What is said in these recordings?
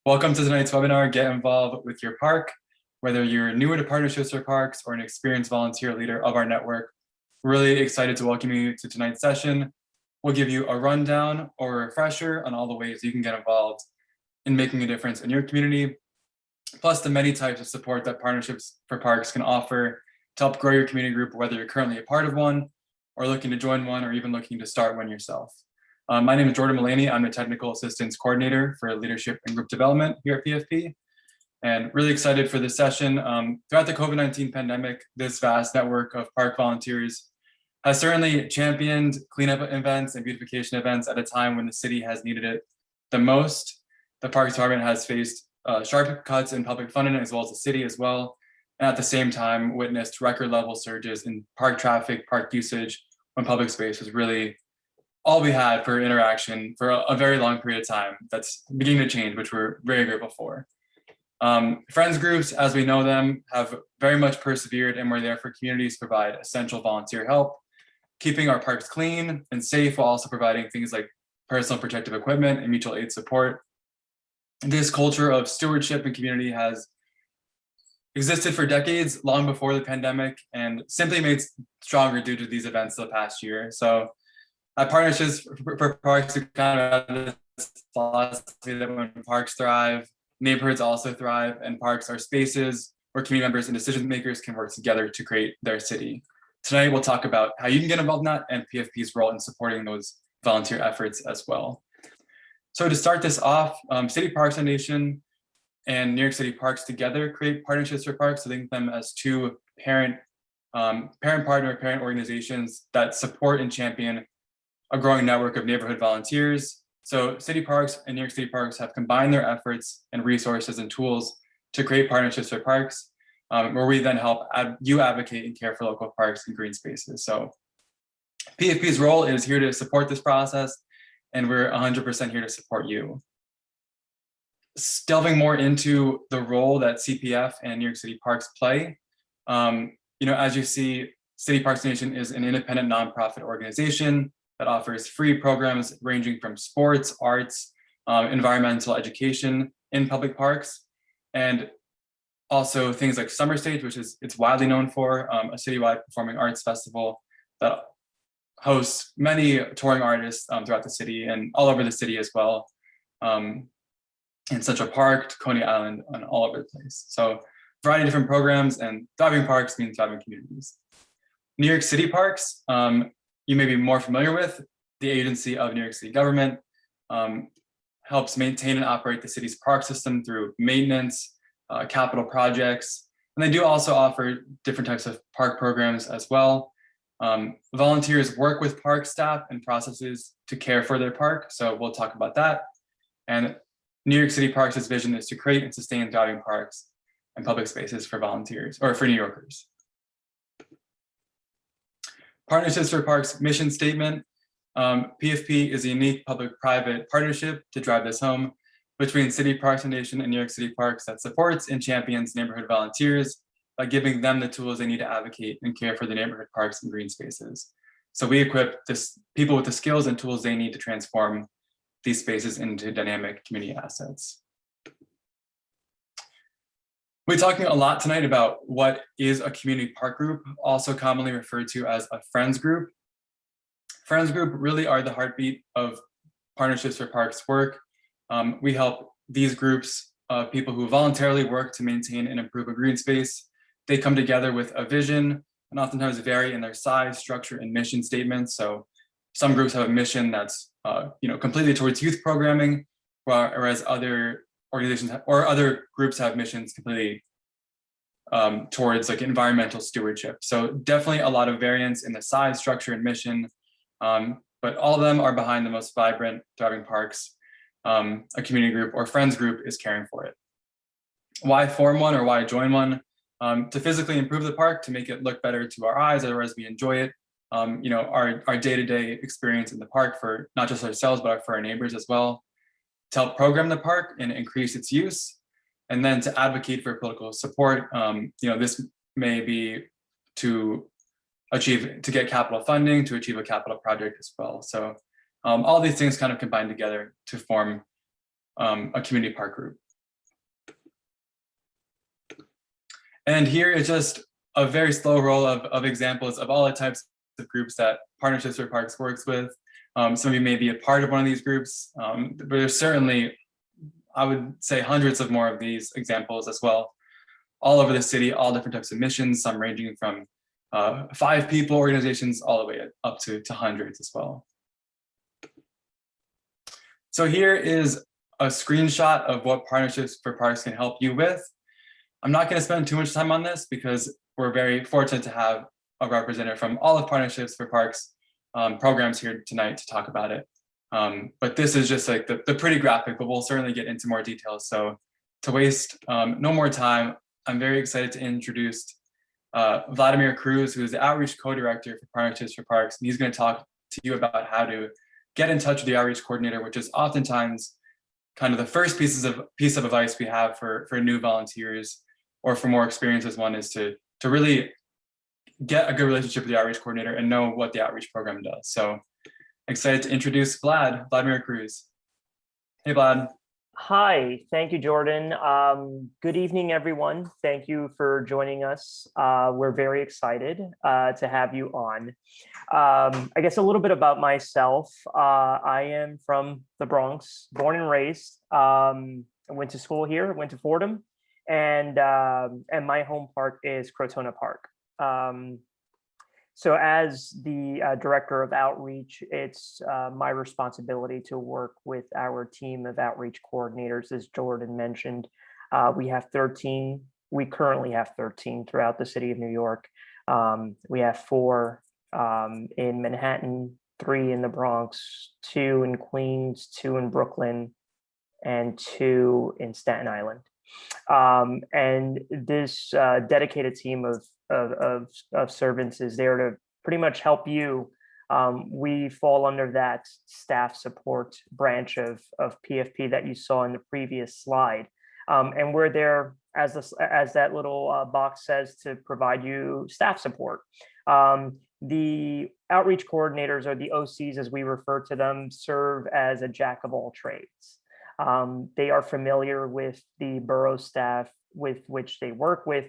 Welcome to tonight's webinar, Get Involved with Your Park. Whether you're newer to partnerships or parks or an experienced volunteer leader of our network, we're really excited to welcome you to tonight's session. We'll give you a rundown or a refresher on all the ways you can get involved in making a difference in your community, plus the many types of support that Partnerships for Parks can offer to help grow your community group, whether you're currently a part of one or looking to join one or even looking to start one yourself. My name is Jordan Mullaney. I'm the Technical Assistance Coordinator for Leadership and Group Development here at PFP, and really excited for this session. Throughout the COVID-19 pandemic, this vast network of park volunteers has certainly championed cleanup events and beautification events at a time when the city has needed it the most. The Parks Department has faced sharp cuts in public funding as well as the city as well, and at the same time witnessed record level surges in park traffic, park usage, when public space was really all we had for interaction for a very long period of time. That's beginning to change, which we're very grateful for. Friends groups, as we know them, have very much persevered and we're there for communities to provide essential volunteer help, keeping our parks clean and safe while also providing things like personal protective equipment and mutual aid support. This culture of stewardship and community has existed for decades, long before the pandemic, and simply made stronger due to these events the past year. So at Partnerships for Parks, we kind of have this philosophy that when parks thrive, neighborhoods also thrive, and parks are spaces where community members and decision makers can work together to create their city. Tonight, we'll talk about how you can get involved in that and PFP's role in supporting those volunteer efforts as well. So to start this off, City Parks Foundation and New York City Parks together create Partnerships for Parks. So think of them as two parent organizations that support and champion a growing network of neighborhood volunteers. So City Parks and New York City Parks have combined their efforts and resources and tools to create Partnerships for Parks, where we then help you advocate and care for local parks and green spaces. So PFP's role is here to support this process, and we're 100% here to support you. Delving more into the role that CPF and New York City Parks play, as you see, City Parks Nation is an independent nonprofit organization that offers free programs ranging from sports, arts, environmental education in public parks, and also things like Summer Stage, which it's widely known for, a citywide performing arts festival that hosts many touring artists throughout the city and all over the city as well, in Central Park, Coney Island, and all over the place. So a variety of different programs, and thriving parks mean thriving communities. New York City Parks, you may be more familiar with. The agency of New York City government, helps maintain and operate the city's park system through maintenance, capital projects, and they do also offer different types of park programs as well. Volunteers work with park staff and processes to care for their park, so we'll talk about that. And New York City Parks' vision is to create and sustain thriving parks and public spaces for volunteers, or for New Yorkers. Partnerships for Parks mission statement. PFP is a unique public-private partnership, to drive this home, between City Parks Foundation and New York City Parks that supports and champions neighborhood volunteers by giving them the tools they need to advocate and care for the neighborhood parks and green spaces. So we equip people with the skills and tools they need to transform these spaces into dynamic community assets. We're talking a lot tonight about what is a community park group, also commonly referred to as a friends group. Friends group really are the heartbeat of Partnerships for Parks work. We help these groups of people who voluntarily work to maintain and improve a green space. They come together with a vision and oftentimes vary in their size, structure, and mission statements. So some groups have a mission that's completely towards youth programming, whereas other organizations or other groups have missions completely towards like environmental stewardship. So definitely a lot of variance in the size, structure, and mission, but all of them are behind the most vibrant, thriving parks. A community group or friends group is caring for it. Why form one or why join one? To physically improve the park, to make it look better to our eyes, otherwise we enjoy it. Our day-to-day experience in the park for not just ourselves, but for our neighbors as well. To help program the park and increase its use, and then to advocate for political support. This may be to get capital funding, to achieve a capital project as well. So all these things kind of combine together to form a community park group. And here is just a very slow roll of examples of all the types of groups that Partnerships for Parks works with. Some of you may be a part of one of these groups, but there's certainly, I would say, hundreds of more of these examples as well, all over the city, all different types of missions, some ranging from 5 people organizations all the way up to hundreds as well. So here is a screenshot of what Partnerships for Parks can help you with. I'm not going to spend too much time on this because we're very fortunate to have a representative from all of Partnerships for Parks programs here tonight to talk about it. But this is just like the pretty graphic, but we'll certainly get into more details. So to waste no more time, I'm very excited to introduce Vladimir Cruz, who is the Outreach Co-Director for Partnerships for Parks. And he's going to talk to you about how to get in touch with the Outreach Coordinator, which is oftentimes kind of the first piece of advice we have for new volunteers or for more experienced one is to really get a good relationship with the Outreach Coordinator and know what the outreach program does. So excited to introduce Vladimir Cruz. Hey, Vlad. Hi, thank you, Jordan. Good evening, everyone. Thank you for joining us. We're very excited to have you on. I guess a little bit about myself. I am from the Bronx, born and raised. I went to school here, went to Fordham, and my home park is Crotona Park. So as the director of outreach, it's my responsibility to work with our team of outreach coordinators. As Jordan mentioned, we have 13. We currently have 13 throughout the city of New York. We have 4 in Manhattan, 3 in the Bronx, 2 in Queens, 2 in Brooklyn, and 2 in Staten Island. And this dedicated team of servants is there to pretty much help you. We fall under that staff support branch of PFP that you saw in the previous slide. And we're there, as that little box says, to provide you staff support. The outreach coordinators, or the OCs as we refer to them, serve as a jack of all trades. They are familiar with the borough staff with which they work with.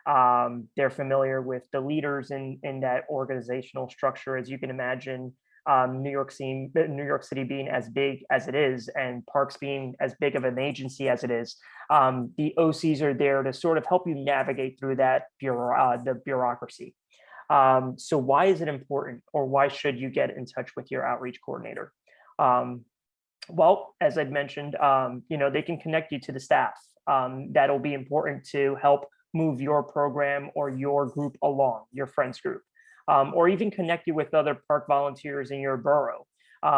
They're familiar with the leaders in that organizational structure. As you can imagine, New York City being as big as it is, and parks being as big of an agency as it is, the OCs are there to sort of help you navigate through that the bureaucracy. So why is it important, or why should you get in touch with your outreach coordinator? Well, as I'd mentioned, they can connect you to the staff. That'll be important to help move your program or your group along, your friends group, or even connect you with other park volunteers in your borough.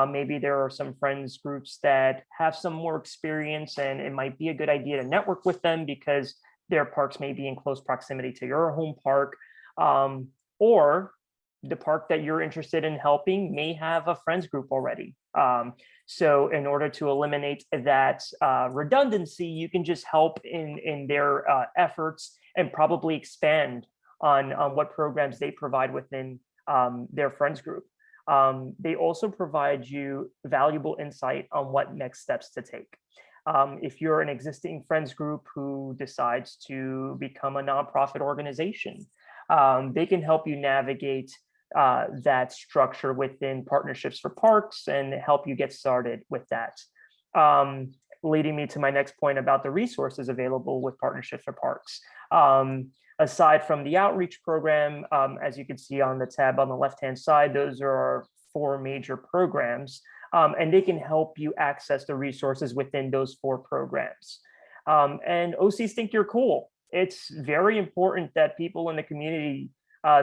Maybe there are some friends groups that have some more experience, and it might be a good idea to network with them because their parks may be in close proximity to your home park, or the park that you're interested in helping may have a friends group already. So in order to eliminate that redundancy, you can just help in their efforts and probably expand on what programs they provide within their friends group. They also provide you valuable insight on what next steps to take. If you're an existing friends group who decides to become a nonprofit organization, they can help you navigate that structure within Partnerships for Parks and help you get started with that. Leading me to my next point about the resources available with Partnerships for Parks. Aside from the outreach program, as you can see on the tab on the left-hand side, those are our 4 major programs, and they can help you access the resources within those 4 programs. And OCs think you're cool. It's very important that people in the community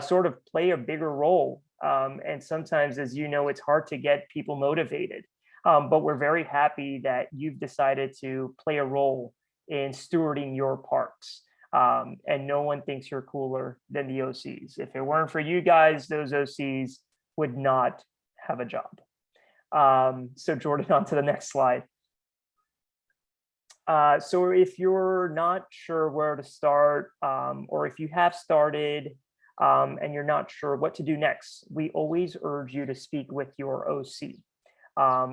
sort of play a bigger role. And sometimes, as you know, it's hard to get people motivated. But we're very happy that you've decided to play a role in stewarding your parks. And no one thinks you're cooler than the OCs. If it weren't for you guys, those OCs would not have a job. So Jordan, on to the next slide. So if you're not sure where to start, or if you have started and you're not sure what to do next, we always urge you to speak with your OC.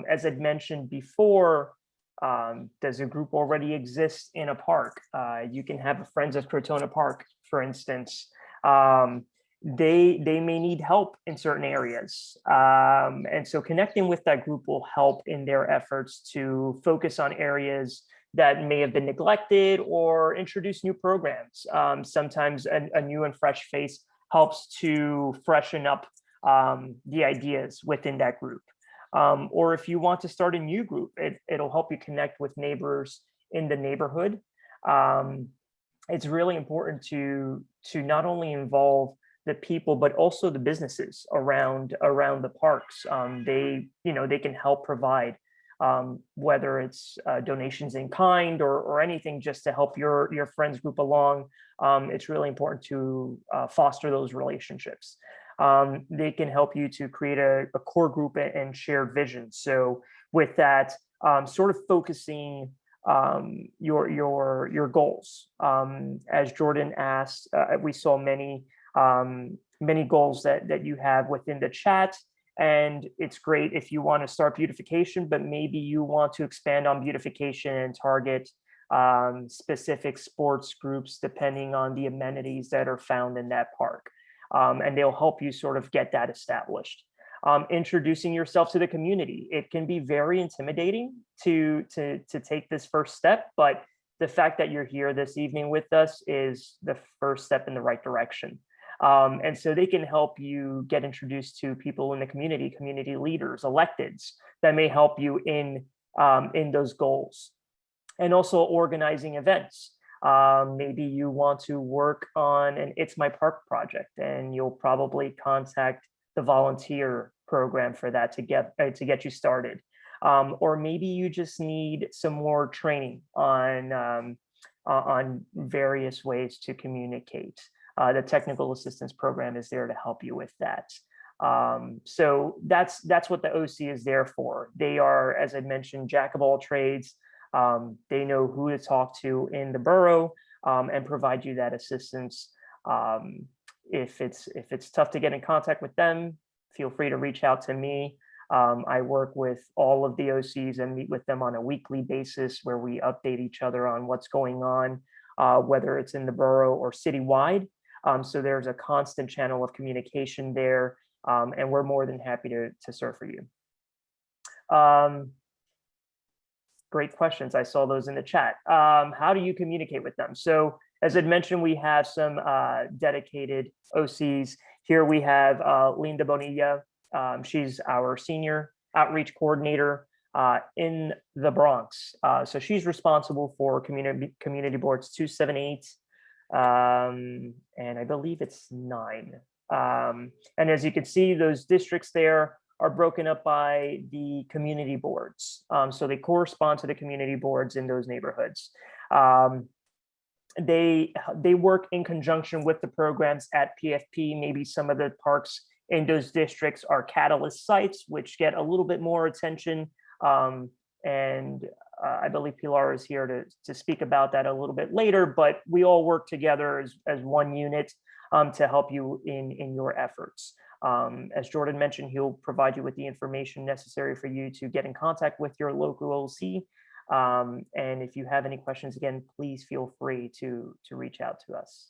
As I'd mentioned before, Does a group already exist in a park? You can have a Friends of Crotona Park, for instance. They may need help in certain areas. And so connecting with that group will help in their efforts to focus on areas that may have been neglected or introduce new programs. Sometimes a new and fresh face helps to freshen up the ideas within that group. Or if you want to start a new group, it'll help you connect with neighbors in the neighborhood. It's really important to not only involve the people, but also the businesses around the parks. They can help provide whether it's donations in kind or anything just to help your friends group along. It's really important to foster those relationships. They can help you to create a core group and shared vision. So with that, sort of focusing your goals. As Jordan asked, we saw many goals that you have within the chat. And it's great if you want to start beautification, but maybe you want to expand on beautification and target specific sports groups depending on the amenities that are found in that park. And they'll help you sort of get that established. Introducing yourself to the community. It can be very intimidating to take this first step, but the fact that you're here this evening with us is the first step in the right direction. And so they can help you get introduced to people in the community leaders, electeds that may help you in those goals. And also organizing events. Maybe you want to work on an It's My Park project, and you'll probably contact the volunteer program for that to get you started. Or maybe you just need some more training on various ways to communicate. The technical assistance program is there to help you with that. So that's what the OC is there for. They are, as I mentioned, jack of all trades. They know who to talk to in the borough and provide you that assistance. If it's tough to get in contact with them, feel free to reach out to me. I work with all of the OCs and meet with them on a weekly basis where we update each other on what's going on, whether it's in the borough or citywide. So there's a constant channel of communication there, and we're more than happy to serve for you. Great questions. I saw those in the chat. How do you communicate with them? So as I'd mentioned, we have some dedicated OCs. Here we have Linda Bonilla. She's our senior outreach coordinator in the Bronx. So she's responsible for community boards 278, and I believe it's 9. And as you can see, those districts there are broken up by the community boards. So they correspond to the community boards in those neighborhoods. They work in conjunction with the programs at PFP. Maybe some of the parks in those districts are catalyst sites, which get a little bit more attention. And I believe Pilar is here to speak about that a little bit later, but we all work together as one unit to help you in your efforts. As Jordan mentioned, he'll provide you with the information necessary for you to get in contact with your local OC. And if you have any questions, again, please feel free to reach out to us.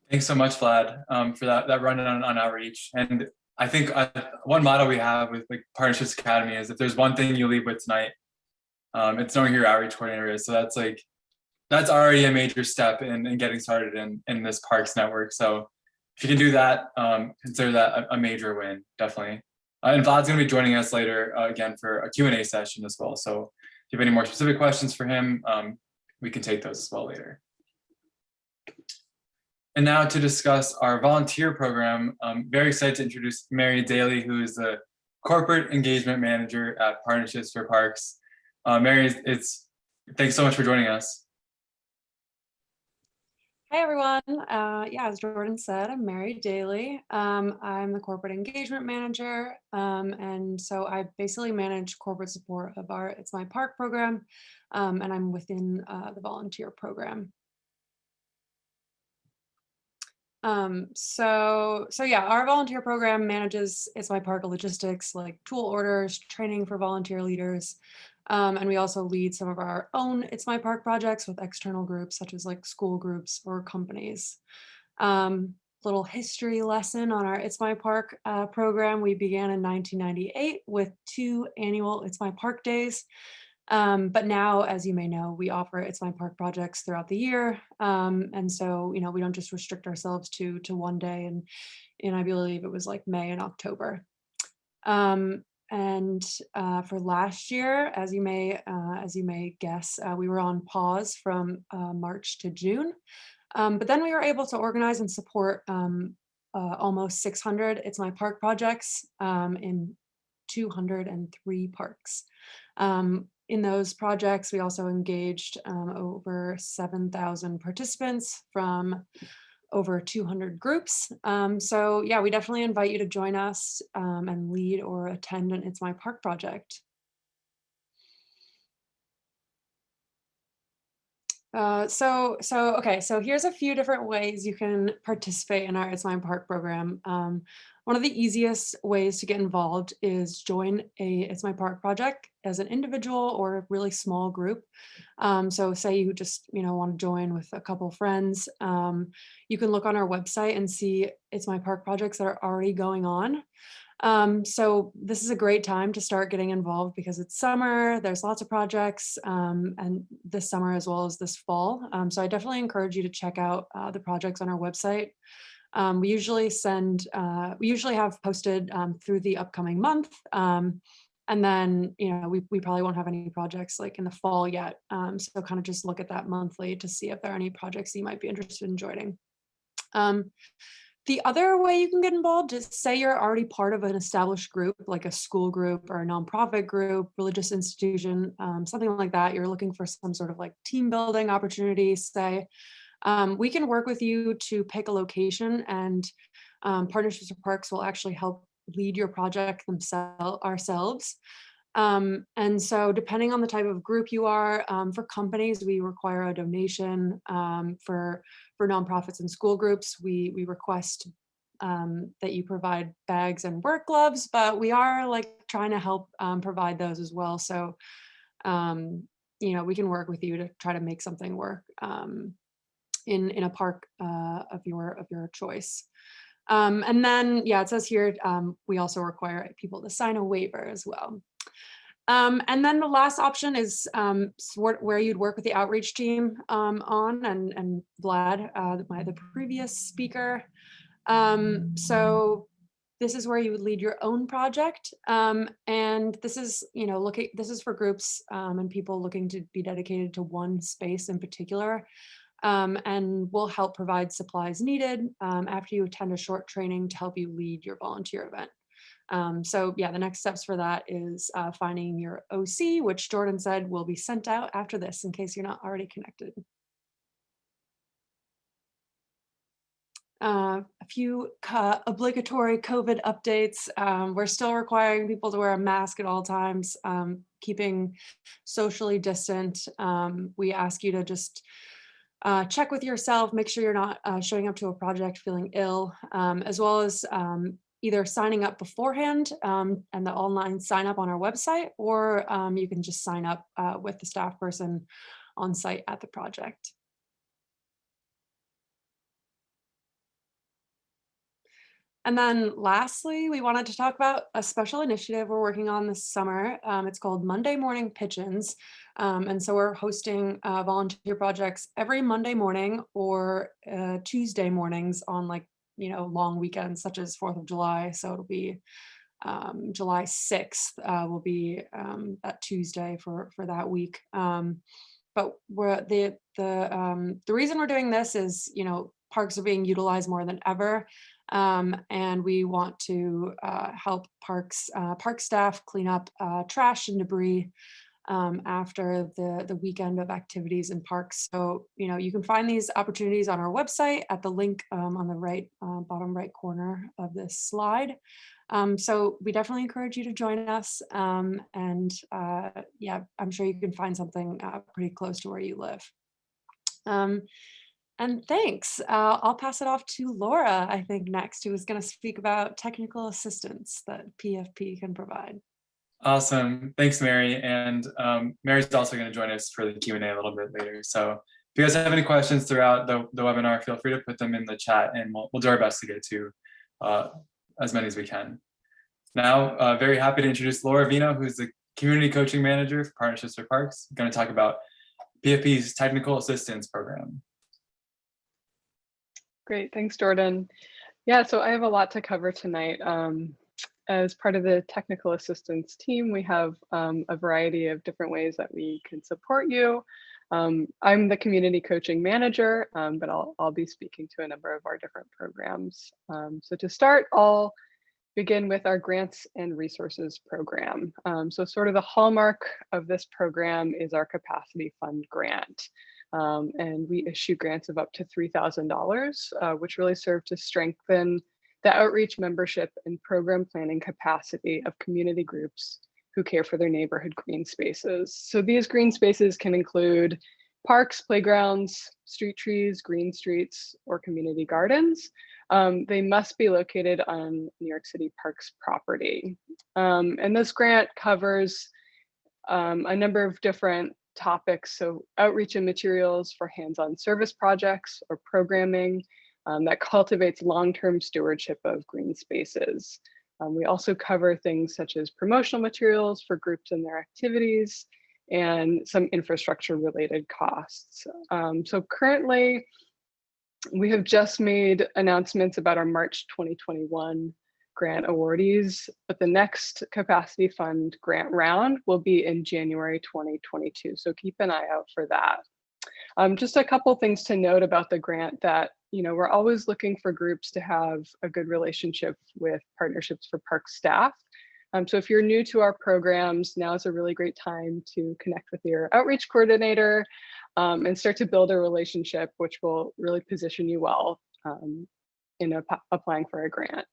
Thanks so much, Vlad, for that rundown on outreach. And I think one motto we have with Partnerships Academy is if there's one thing you leave with tonight, it's knowing who your outreach coordinator is. So that's already a major step in getting started in this parks network. So if you can do that, consider that a major win, definitely. And Vlad's going to be joining us later again for a Q&A session as well. So if you have any more specific questions for him, we can take those as well later. And now to discuss our volunteer program, I'm very excited to introduce Mary Daly, who is the Corporate Engagement Manager at Partnerships for Parks. Mary, thanks so much for joining us. Hi, everyone. Yeah, as Jordan said, I'm Mary Daly. I'm the Corporate Engagement Manager. And so I basically manage corporate support of our It's My Park program, and I'm within the volunteer program. So yeah, our volunteer program manages It's My Park logistics, like tool orders, training for volunteer leaders. And we also lead some of our own It's My Park projects with external groups, such as like school groups or companies. Little history lesson on our It's My Park program. We began in 1998 with 2 annual It's My Park days. But now, as you may know, we offer It's My Park projects throughout the year. And so, you know, we don't just restrict ourselves to one day. And I believe it was like May and October. And for last year, as you may guess, we were on pause from March to June. But then we were able to organize and support almost 600 It's My Park projects in 203 parks. In those projects, we also engaged over 7,000 participants from over 200 groups. So yeah, we definitely invite you to join us and lead or attend an It's My Park project. Okay, so here's a few different ways you can participate in our It's My Park program. One of the easiest ways to get involved is join a It's My Park project as an individual or a really small group. So say you just, you know, want to join with a couple friends. You can look on our website and see It's My Park projects that are already going on. So this is a great time to start getting involved because it's summer, there's lots of projects, and this summer as well as this fall. So I definitely encourage you to check out the projects on our website. We usually have posted through the upcoming month. And then, you know, we probably won't have any projects like in the fall yet. So kind of just look at that monthly to see if there are any projects you might be interested in joining. The other way you can get involved is say you're already part of an established group, like a school group or a nonprofit group, religious institution, something like that. You're looking for some sort of like team building opportunities, say. We can work with you to pick a location, and Partnerships for Parks will actually help lead your project ourselves. And so depending on the type of group you are, for companies, we require a donation. For nonprofits and school groups, we request that you provide bags and work gloves, but we are like trying to help provide those as well. So, you know, we can work with you to try to make something work in a park of your choice. And then, yeah, it says here, we also require people to sign a waiver as well. And then the last option is where you'd work with the outreach team and Vlad, the previous speaker. So this is where you would lead your own project. And this is, you know, this is for groups and people looking to be dedicated to one space in particular. And we'll help provide supplies needed after you attend a short training to help you lead your volunteer event. So yeah, the next steps for that is finding your OC, which Jordan said will be sent out after this in case you're not already connected. A few obligatory COVID updates. We're still requiring people to wear a mask at all times, keeping socially distant. We ask you to just check with yourself, make sure you're not showing up to a project feeling ill, as well as either signing up beforehand and the online sign up on our website, or you can just sign up with the staff person on site at the project. And then lastly, we wanted to talk about a special initiative we're working on this summer. It's called Monday Morning Pitch-ins. And so we're hosting volunteer projects every Monday morning or Tuesday mornings on like, you know, long weekends such as 4th of July. So it'll be July 6th will be that Tuesday for that week. But the reason we're doing this is, you know, parks are being utilized more than ever. And we want to help park staff clean up trash and debris after the weekend of activities in parks. So, you know, you can find these opportunities on our website at the link on the right bottom right corner of this slide. So we definitely encourage you to join us. And yeah, I'm sure you can find something pretty close to where you live. And thanks. I'll pass it off to Laura, I think, next, who is going to speak about technical assistance that PFP can provide. Awesome. Thanks, Mary. And Mary's also going to join us for the Q&A a little bit later. So if you guys have any questions throughout the webinar, feel free to put them in the chat and we'll do our best to get to as many as we can. Now, very happy to introduce Laura Vino, who's the Community Coaching Manager for Partnerships for Parks. I'm going to talk about PFP's Technical Assistance Program. Great, thanks, Jordan. Yeah, so I have a lot to cover tonight. As part of the technical assistance team, we have a variety of different ways that we can support you. I'm the community coaching manager, but I'll be speaking to a number of our different programs. So to start, I'll begin with our grants and resources program. So sort of the hallmark of this program is our capacity fund grant. And we issue grants of up to $3,000, which really serve to strengthen the outreach, membership, and program planning capacity of community groups who care for their neighborhood green spaces. So these green spaces can include parks, playgrounds, street trees, green streets, or community gardens. They must be located on New York City Parks property. And this grant covers a number of different topics. So outreach and materials for hands-on service projects or programming that cultivates long-term stewardship of green spaces. We also cover things such as promotional materials for groups and their activities and some infrastructure related costs. So currently, we have just made announcements about our March 2021 grant awardees, but the next capacity fund grant round will be in January 2022. So keep an eye out for that. Just a couple things to note about the grant that, we're always looking for groups to have a good relationship with Partnerships for Parks staff. So if you're new to our programs, now is a really great time to connect with your outreach coordinator and start to build a relationship, which will really position you well in applying for a grant.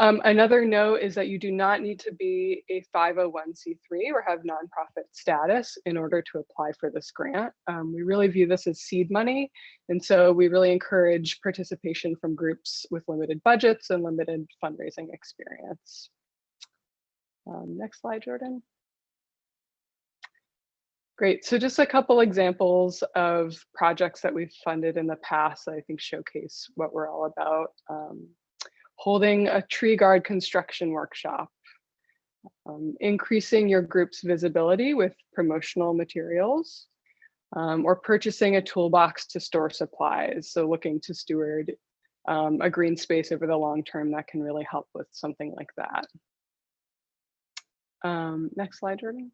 Another note is that you do not need to be a 501c3 or have nonprofit status in order to apply for this grant. We really view this as seed money, and so we really encourage participation from groups with limited budgets and limited fundraising experience. Next slide, Jordan. Great, so just a couple examples of projects that we've funded in the past that I think showcase what we're all about. Holding a tree guard construction workshop, increasing your group's visibility with promotional materials, or purchasing a toolbox to store supplies. So looking to steward a green space over the long term that can really help with something like that. Next slide, Jordan.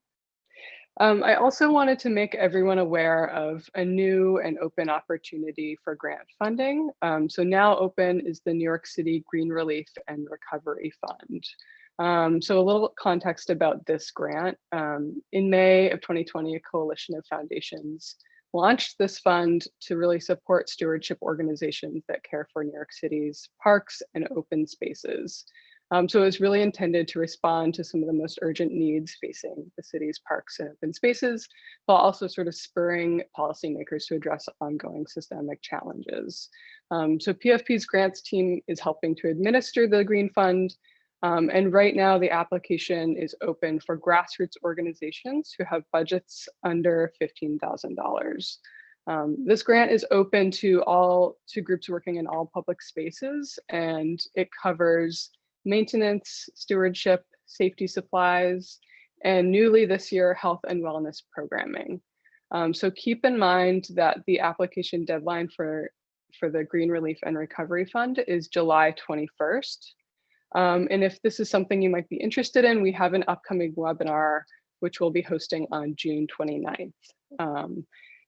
I also wanted to make everyone aware of a new and open opportunity for grant funding. So now open is the New York City Green Relief and Recovery Fund. So a little context about this grant. In May of 2020, a coalition of foundations launched this fund to really support stewardship organizations that care for New York City's parks and open spaces. So it was really intended to respond to some of the most urgent needs facing the city's parks and open spaces, while also sort of spurring policymakers to address ongoing systemic challenges. So PFP's grants team is helping to administer the Green Fund. And right now the application is open for grassroots organizations who have budgets under $15,000. This grant is open to groups working in all public spaces, and it covers maintenance, stewardship, safety supplies, and newly this year, health and wellness programming. So keep in mind that the application deadline for the Green Relief and Recovery Fund is July 21st. And if this is something you might be interested in, we have an upcoming webinar, which we'll be hosting on June 29th.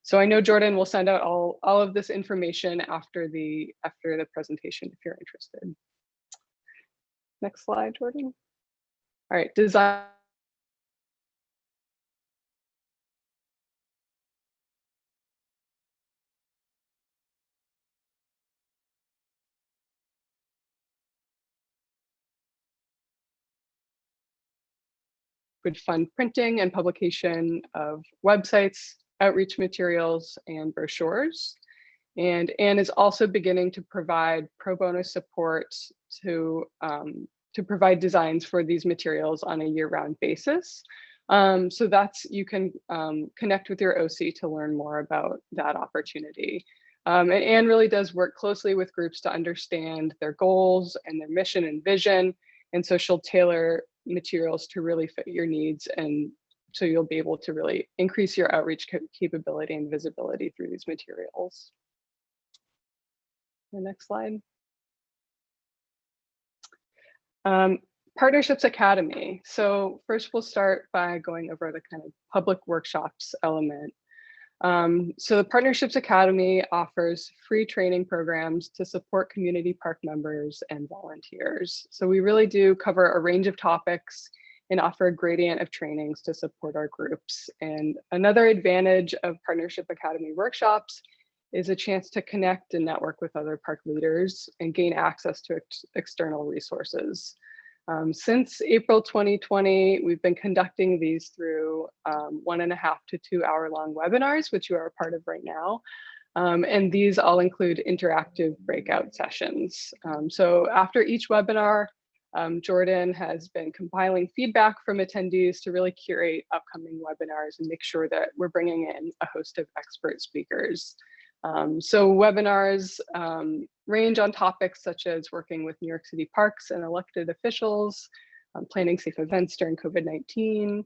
So I know Jordan will send out all of this information after the presentation if you're interested. Next slide, Jordan. All right, design. Would fund printing and publication of websites, outreach materials, and brochures. And Anne is also beginning to provide pro bono support to provide designs for these materials on a year-round basis. So you can connect with your OC to learn more about that opportunity. And Anne really does work closely with groups to understand their goals and their mission and vision. And so she'll tailor materials to really fit your needs. And so you'll be able to really increase your outreach capability and visibility through these materials. The next slide. Partnerships Academy. So first we'll start by going over the kind of public workshops element. So the Partnerships Academy offers free training programs to support community park members and volunteers. So we really do cover a range of topics and offer a gradient of trainings to support our groups. And another advantage of Partnership Academy workshops is a chance to connect and network with other park leaders and gain access to external resources. Since April 2020, we've been conducting these through 1.5 to 2 hour long webinars, which you are a part of right now. And these all include interactive breakout sessions. So after each webinar, Jordan has been compiling feedback from attendees to really curate upcoming webinars and make sure that we're bringing in a host of expert speakers. So webinars range on topics such as working with New York City parks and elected officials, planning safe events during COVID-19.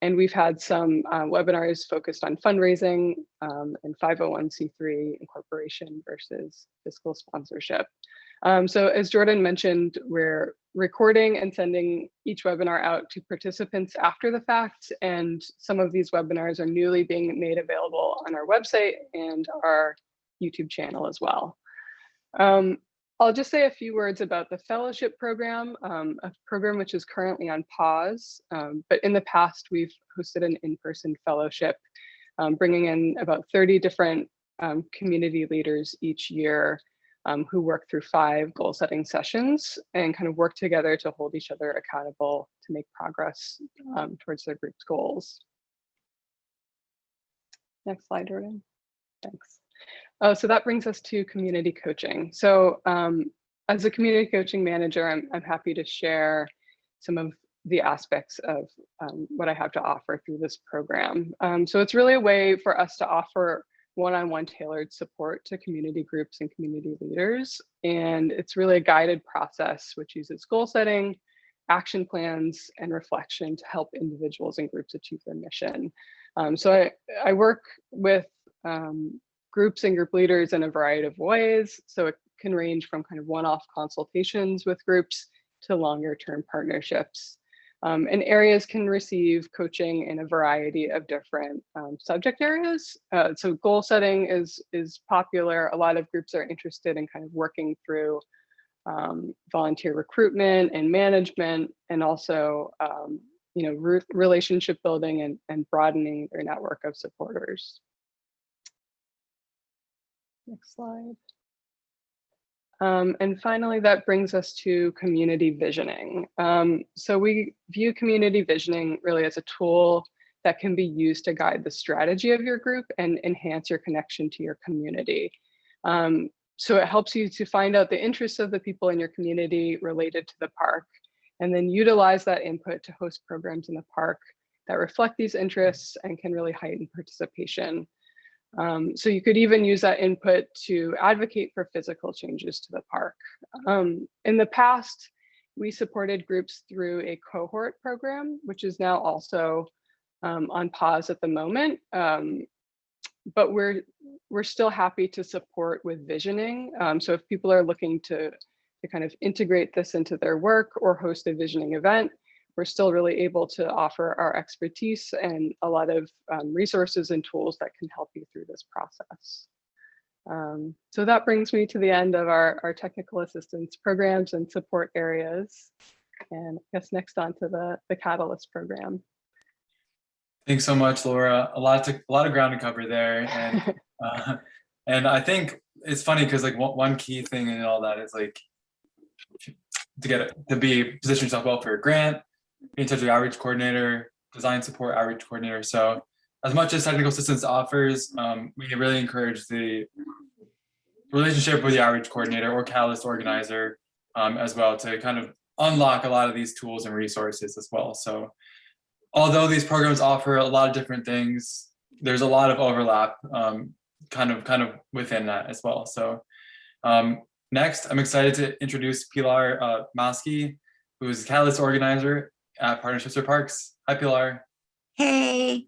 And we've had some webinars focused on fundraising and 501c3 incorporation versus fiscal sponsorship. So as Jordan mentioned, we're recording and sending each webinar out to participants after the fact, and some of these webinars are newly being made available on our website and our YouTube channel as well. I'll just say a few words about the fellowship program, a program which is currently on pause, but in the past we've hosted an in-person fellowship, bringing in about 30 different community leaders each year who work through 5 goal setting sessions and kind of work together to hold each other accountable to make progress towards their group's goals. Next slide, Jordan. Thanks. So that brings us to community coaching. So as a community coaching manager, I'm happy to share some of the aspects of what I have to offer through this program. So it's really a way for us to offer one-on-one tailored support to community groups and community leaders. And it's really a guided process which uses goal setting, action plans, and reflection to help individuals and groups achieve their mission. So I work with groups and group leaders in a variety of ways. So it can range from kind of one-off consultations with groups to longer-term partnerships. And areas can receive coaching in a variety of different subject areas. So goal setting is popular. A lot of groups are interested in kind of working through volunteer recruitment and management, and also relationship building and broadening their network of supporters. Next slide. And finally, that brings us to community visioning. So we view community visioning really as a tool that can be used to guide the strategy of your group and enhance your connection to your community. So it helps you to find out the interests of the people in your community related to the park, and then utilize that input to host programs in the park that reflect these interests and can really heighten participation. So you could even use that input to advocate for physical changes to the park. In the past, we supported groups through a cohort program, which is now also on pause at the moment. But we're still happy to support with visioning. So if people are looking to kind of integrate this into their work or host a visioning event, we're still really able to offer our expertise and a lot of resources and tools that can help you through this process. So that brings me to the end of our technical assistance programs and support areas. And I guess next on to the Catalyst program. Thanks so much, Laura. A lot of ground to cover there. And I think it's funny because like one key thing in all that is like to position yourself well for a grant, be in touch with your outreach coordinator, design support outreach coordinator. So as much as technical assistance offers, we really encourage the relationship with the outreach coordinator or catalyst organizer as well, to kind of unlock a lot of these tools and resources as well. So although these programs offer a lot of different things, there's a lot of overlap kind of within that as well. So next, I'm excited to introduce Pilar Maski, who is Catalyst Organizer at Partnerships for Parks. Hi, Pilar. Hey,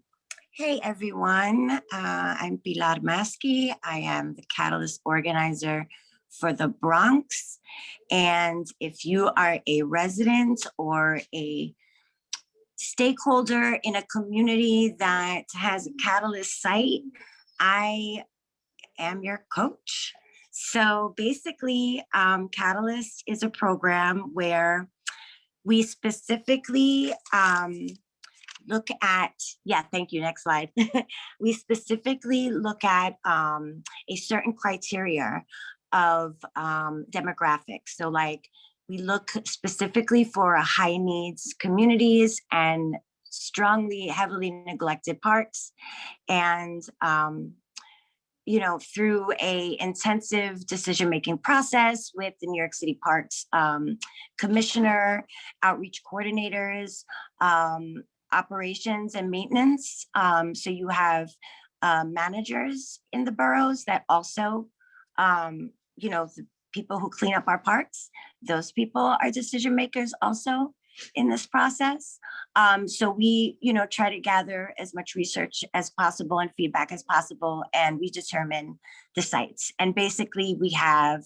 hey everyone. I'm Pilar Maski. I am the Catalyst Organizer for the Bronx. And if you are a resident or a stakeholder in a community that has a Catalyst site, I am your coach. So basically, Catalyst is a program where we specifically look at, yeah, thank you, next slide. We specifically look at a certain criteria of demographics. So like we look specifically for high needs communities and strongly, heavily neglected parks. And you know, through a intensive decision-making process with the New York City Parks Commissioner, outreach coordinators, operations and maintenance. So you have managers in the boroughs that also, you know, the people who clean up our parks, those people are decision makers also in this process. So we, you know, try to gather as much research as possible and feedback as possible, and we determine the sites. And basically we have,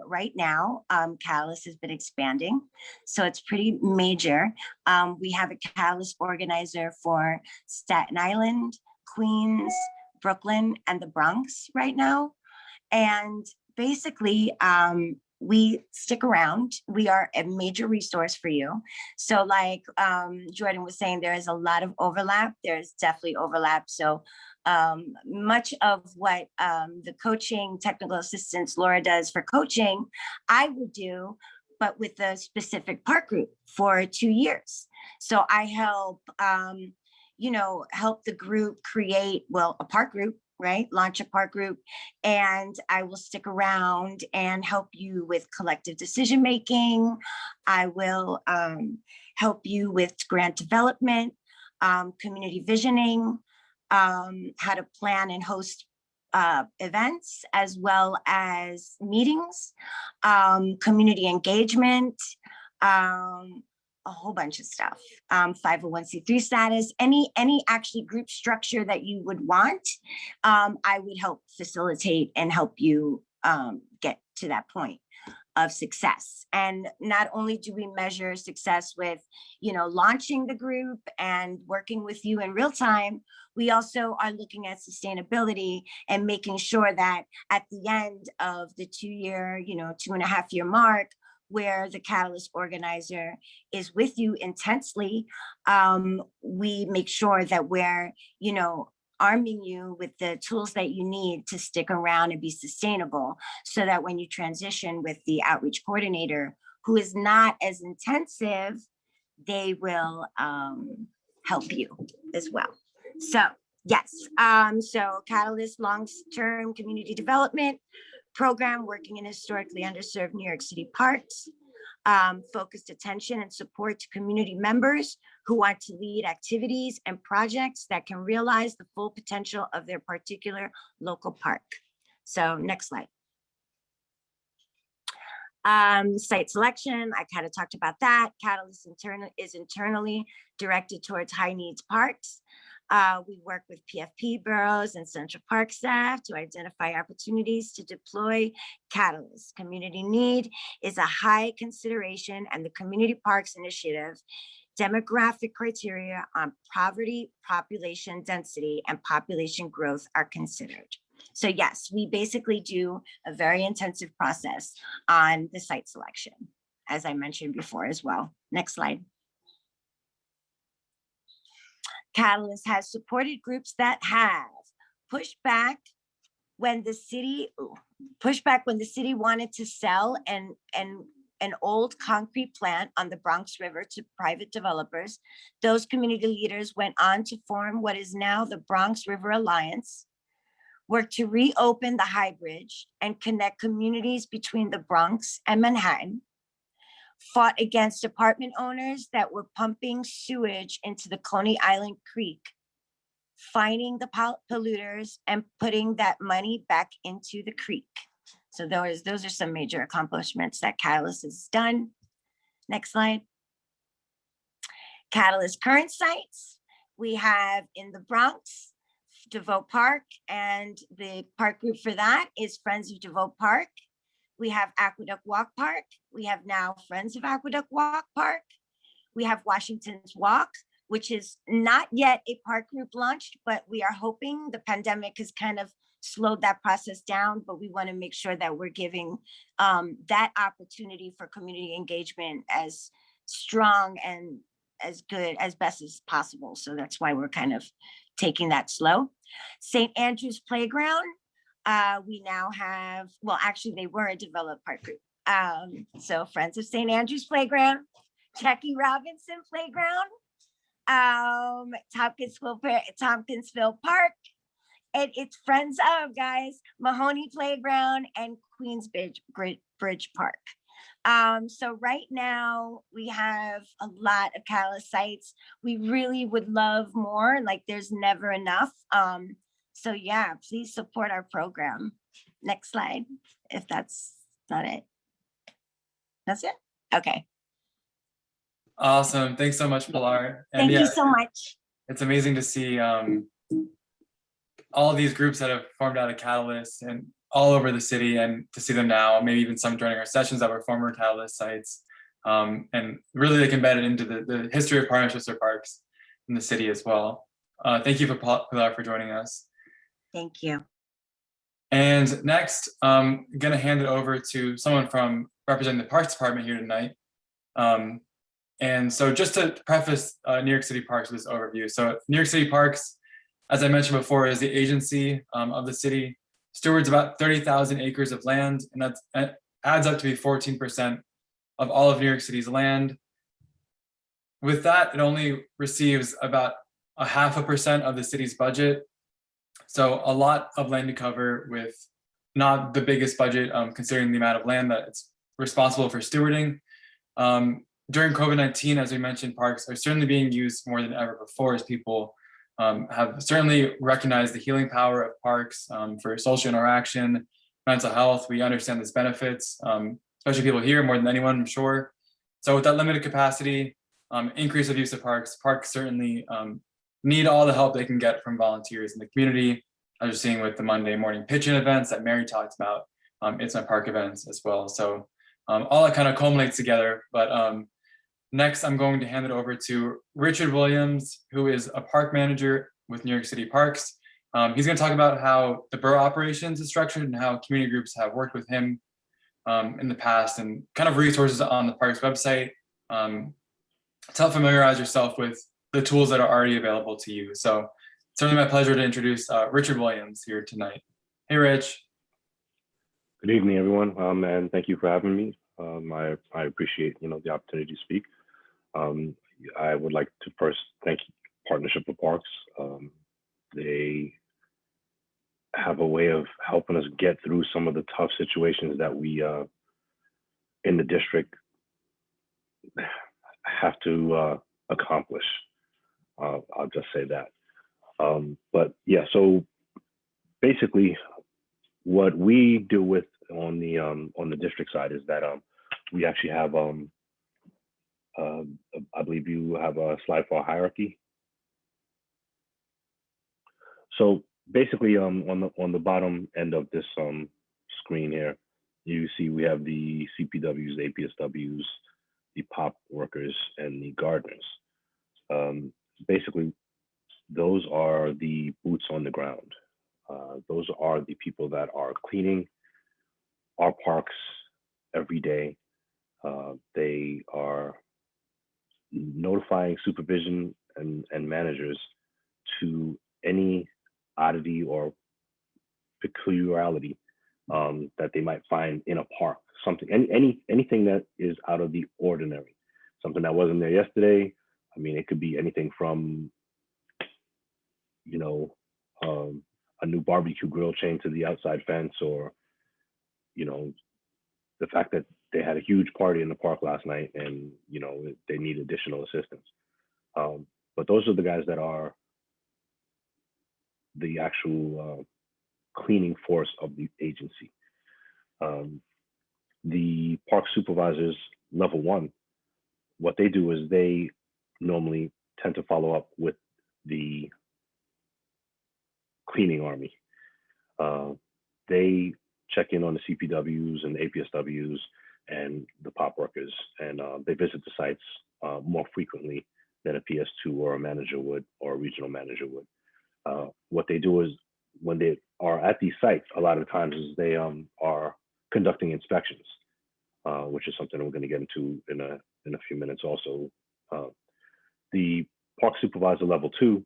right now, Catalyst has been expanding, so it's pretty major. We have a Catalyst organizer for Staten Island, Queens, Brooklyn, and the Bronx right now. And basically, we stick around. We are a major resource for you. So like Jordan was saying, there is a lot of overlap. There's definitely overlap. So much of what the coaching technical assistance Laura does for coaching, I would do, but with a specific park group for 2 years. So I help, you know, help the group create, well, a park group, right? Launch a park group, and I will stick around and help you with collective decision-making. I will help you with grant development, community visioning, how to plan and host events, as well as meetings, community engagement, a whole bunch of stuff, 501c3 status, any actually group structure that you would want, I would help facilitate and help you get to that point of success. And not only do we measure success with, you know, launching the group and working with you in real time, we also are looking at sustainability and making sure that at the end of the 2-year, you know, 2.5-year mark, where the Catalyst organizer is with you intensely, we make sure that we're, you know, arming you with the tools that you need to stick around and be sustainable, so that when you transition with the outreach coordinator, who is not as intensive, they will help you as well. So yes, so Catalyst long-term community development program working in historically underserved New York City parks, focused attention and support to community members who want to lead activities and projects that can realize the full potential of their particular local park. So next slide. Site selection, I kind of talked about that. Catalyst is internally directed towards high needs parks. We work with PFP boroughs and Central Park staff to identify opportunities to deploy Catalyst. Community need is a high consideration, and the Community Parks Initiative demographic criteria on poverty, population density, and population growth are considered. So yes, we basically do a very intensive process on the site selection, as I mentioned before as well. Next slide. Catalyst has supported groups that have pushed back when the city wanted to sell an old concrete plant on the Bronx River to private developers. Those community leaders went on to form what is now the Bronx River Alliance, worked to reopen the High Bridge and connect communities between the Bronx and Manhattan, fought against apartment owners that were pumping sewage into the Coney Island Creek, finding the polluters and putting that money back into the creek. So those are some major accomplishments that Catalyst has done. Next slide. Catalyst current sites. We have in the Bronx, DeVoe Park, and the park group for that is Friends of DeVoe Park. We have Aqueduct Walk Park. We have now Friends of Aqueduct Walk Park. We have Washington's Walk, which is not yet a park group launched, but we are hoping. The pandemic has kind of slowed that process down, but we want to make sure that we're giving that opportunity for community engagement as strong and as good as best as possible. So that's why we're kind of taking that slow. St. Andrew's Playground, we now have, well, actually they were a developed park group. So Friends of St. Andrew's Playground, Jackie Robinson Playground, Tompkinsville Park, and it's Friends of, guys, Mahoney Playground and Queensbridge Park. So right now we have a lot of Catalyst sites. We really would love more, like there's never enough. So yeah, please support our program. Next slide, if that's not it. That's it? Okay. Awesome. Thanks so much, Pilar. And Thank yeah, you so much. it's amazing to see all of these groups that have formed out of Catalyst and all over the city, and to see them now, maybe even some joining our sessions that were former Catalyst sites, and really like embedded into the history of partnerships or parks in the city as well. Thank you, Pilar, for joining us. Thank you. And next, I'm gonna hand it over to someone from representing the Parks Department here tonight. And so just to preface New York City Parks with this overview. So New York City Parks, as I mentioned before, is the agency of the city, stewards about 30,000 acres of land, and that adds up to be 14% of all of New York City's land. With that, it only receives about 0.5% of the city's budget. So a lot of land to cover with not the biggest budget, considering the amount of land that it's responsible for stewarding. During COVID-19, as we mentioned, parks are certainly being used more than ever before, as people have certainly recognized the healing power of parks for social interaction, mental health. We understand these benefits, especially people here more than anyone, I'm sure. So with that limited capacity, increase of use of parks certainly need all the help they can get from volunteers in the community, as you're seeing with the Monday morning pitch-in events that Mary talked about. It's my park events as well. So all that kind of culminates together. But next, I'm going to hand it over to Richard Williams, who is a park manager with New York City Parks. He's going to talk about how the borough operations is structured and how community groups have worked with him in the past, and kind of resources on the parks website to help familiarize yourself with the tools that are already available to you. So it's certainly my pleasure to introduce Richard Williams here tonight. Hey, Rich. Good evening, everyone, and thank you for having me. I appreciate the opportunity to speak. I would like to first thank Partnership of Parks. They have a way of helping us get through some of the tough situations that we in the district have to accomplish. I'll just say that. But yeah, so basically, what we do with on the district side is that we actually have I believe you have a slide for hierarchy. So basically, on the bottom end of this screen here, you see we have the CPWs, the APSWs, the POP workers, and the gardeners. Basically, those are the boots on the ground. Those are the people that are cleaning our parks every day. They are notifying supervision and managers to any oddity or peculiarity that they might find in a park. Anything that is out of the ordinary, something that wasn't there yesterday. I mean, it could be anything from a new barbecue grill chained to the outside fence, or, you know, the fact that they had a huge party in the park last night and, you know, they need additional assistance. But those are the guys that are the actual cleaning force of the agency. The park supervisors, level 1, what they do is they normally tend to follow up with the cleaning army. They check in on the CPWs and the APSWs and the pop workers, and they visit the sites more frequently than a PS2 or a manager would, or a regional manager would. What they do is, when they are at these sites, a lot of times is they are conducting inspections, which is something we're going to get into in a few minutes also. The park supervisor level 2,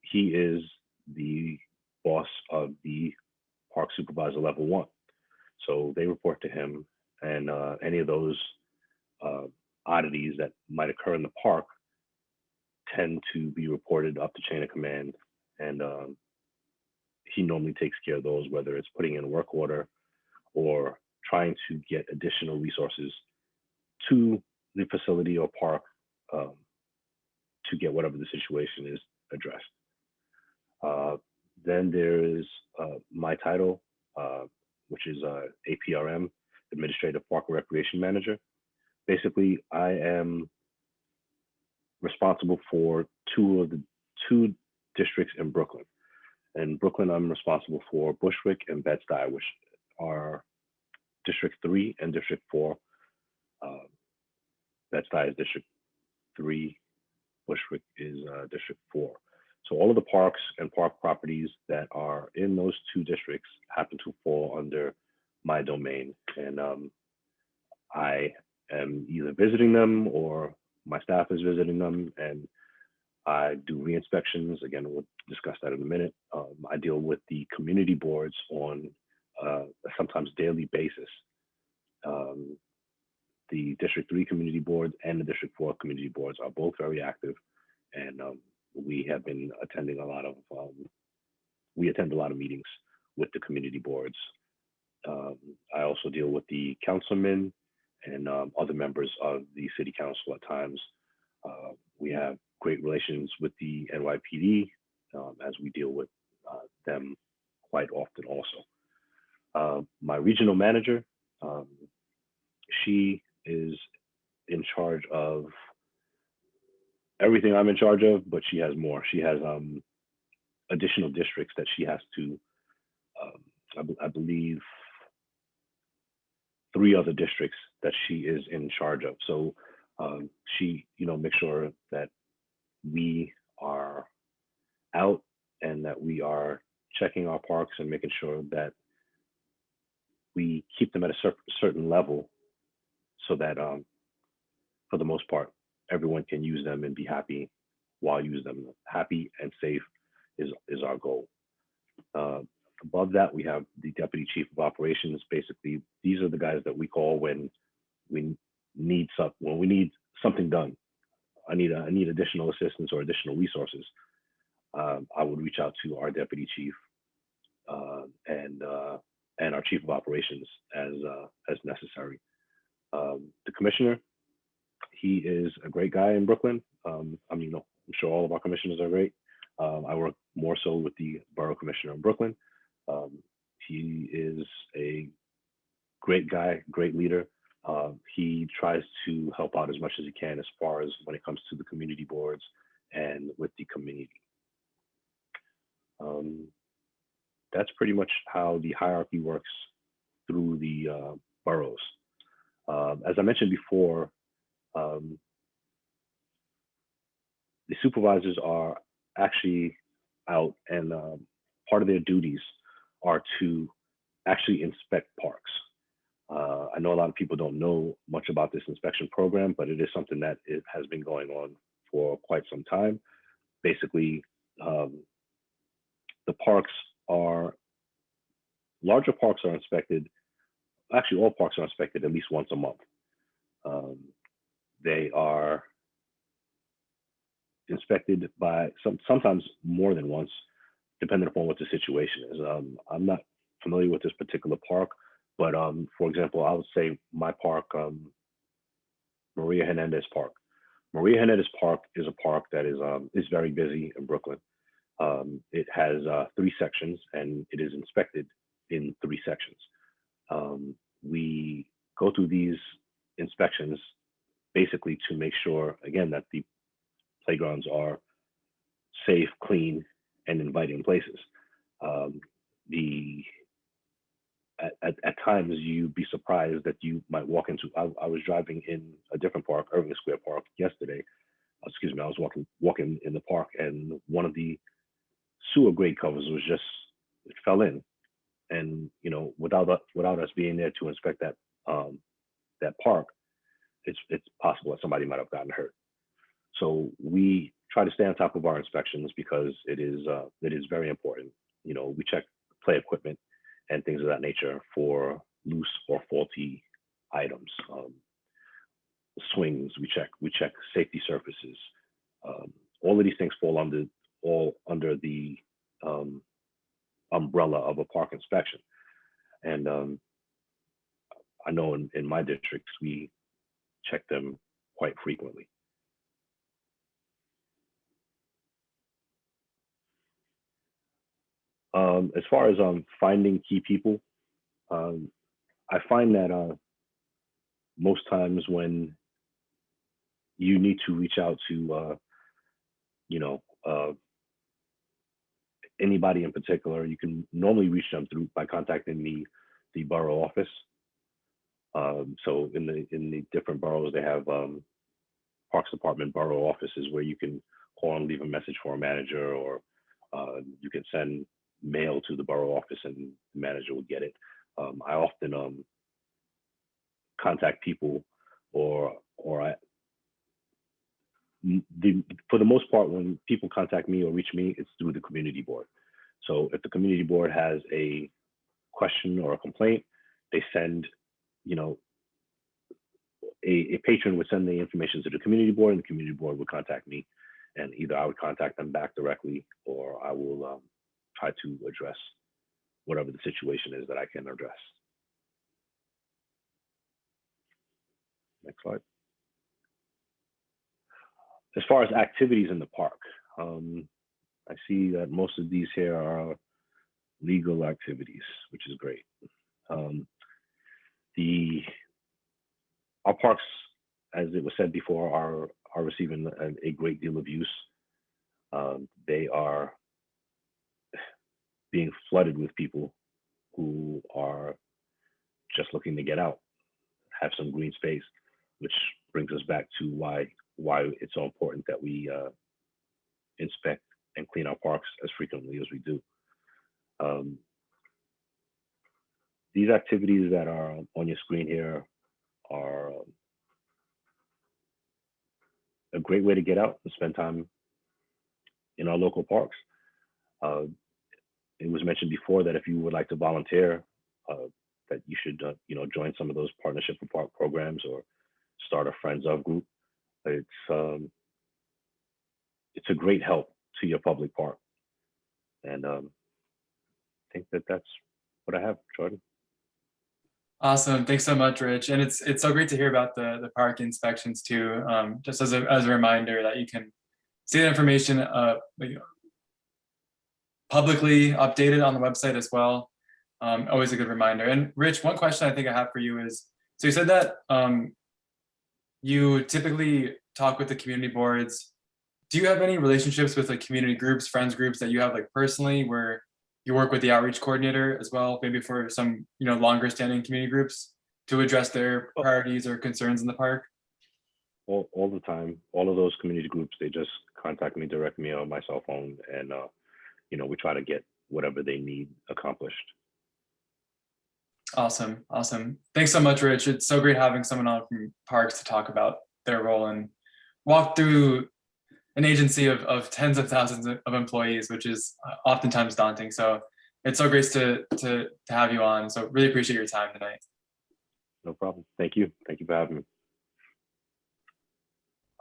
he is the boss of the park supervisor level 1. So they report to him, and any of those oddities that might occur in the park tend to be reported up the chain of command. And he normally takes care of those, whether it's putting in a work order or trying to get additional resources to the facility or park to get whatever the situation is addressed. Then there is my title, which is APRM, Administrative Park and Recreation Manager. Basically, I am responsible for two districts in Brooklyn. In Brooklyn, I'm responsible for Bushwick and Bed-Stuy, which are District 3 and District 4. Bed-Stuy is District 3, Bushwick is District 4. So all of the parks and park properties that are in those 2 districts happen to fall under my domain. And I am either visiting them or my staff is visiting them, and I do re-inspections. Again, we'll discuss that in a minute. I deal with the community boards on a sometimes daily basis. The District 3 community board and the District 4 community boards are both very active, and we have been attending a lot of, we attend a lot of meetings with the community boards. I also deal with the councilmen and other members of the city council at times. We have great relations with the NYPD as we deal with them quite often also. My regional manager, she is in charge of everything I'm in charge of, but she has more. She has additional districts that she has to, I believe, 3 other districts that she is in charge of. So she, makes sure that we are out and that we are checking our parks and making sure that we keep them at a certain level, so that for the most part, everyone can use them and be happy while using them. Happy and safe is our goal. Above that, we have the Deputy Chief of Operations. Basically, these are the guys that we call when we need something done. I need additional assistance or additional resources. I would reach out to our Deputy Chief and our Chief of Operations as necessary. The Commissioner, he is a great guy in Brooklyn. I'm sure all of our commissioners are great. I work more so with the Borough Commissioner in Brooklyn. He is a great guy, great leader. He tries to help out as much as he can as far as when it comes to the community boards and with the community. That's pretty much how the hierarchy works through the boroughs. As I mentioned before, the supervisors are actually out, and part of their duties are to actually inspect parks. I know a lot of people don't know much about this inspection program, but it is something that it has been going on for quite some time. Basically, larger parks are inspected. Actually, all parks are inspected at least once a month. They are inspected by sometimes more than once, depending upon what the situation is. I'm not familiar with this particular park, but for example, I would say my park, Maria Hernandez Park. Maria Hernandez Park is a park that is very busy in Brooklyn. It has 3 sections, and it is inspected in 3 sections. We go through these inspections basically to make sure, again, that the playgrounds are safe, clean, and inviting places. At times you'd be surprised that you might walk into. I was driving in a different park, Irving Square Park, yesterday. Excuse me, I was walking in the park, and one of the sewer grate covers was just, it fell in, and you know, without us being there to inspect that park, it's possible that somebody might have gotten hurt. So we try to stay on top of our inspections because it is very important. You know, we check play equipment and things of that nature for loose or faulty items. Swings, we check safety surfaces. All of these things fall under the umbrella of a park inspection. And I know in my districts, we check them quite frequently. As far as finding key people, I find that most times when you need to reach out to, you know, anybody in particular, you can normally reach them by contacting the borough office. So in the different boroughs, they have Parks Department borough offices where you can call and leave a message for a manager, or you can send mail to the borough office and the manager will get it. I often contact people, for the most part, when people contact me or reach me, it's through the community board. So if the community board has a question or a complaint, they send, you know, a patron would send the information to the community board, and the community board would contact me, and either I would contact them back directly, or I will try to address whatever the situation is that I can address. Next slide. As far as activities in the park, I see that most of these here are legal activities, which is great. Our parks, as it was said before, are receiving a great deal of use. They are being flooded with people who are just looking to get out, have some green space, which brings us back to why it's so important that we inspect and clean our parks as frequently as we do. These activities that are on your screen here are a great way to get out and spend time in our local parks. It was mentioned before that if you would like to volunteer, that you should you know, join some of those partnership for park programs or start a friends of group. It's a great help to your public park, and I think that's what I have, Jordan. Awesome. Thanks so much, Rich. And it's so great to hear about the park inspections too. Just as a reminder that you can see the information publicly updated on the website as well. Always a good reminder. And Rich, one question I think I have for you is, so you said that you typically talk with the community boards. Do you have any relationships with like community groups, friends groups that you have like personally, where you work with the outreach coordinator as well, maybe for some, you know, longer standing community groups to address their priorities or concerns in the park? All the time. All of those community groups, they just contact me directly on my cell phone, and you know, we try to get whatever they need accomplished. Awesome. Awesome. Thanks so much, Rich. It's so great having someone on from parks to talk about their role and walk through an agency of tens of thousands of employees, which is oftentimes daunting. So it's so great to have you on. So really appreciate your time tonight. No problem. Thank you. Thank you for having me.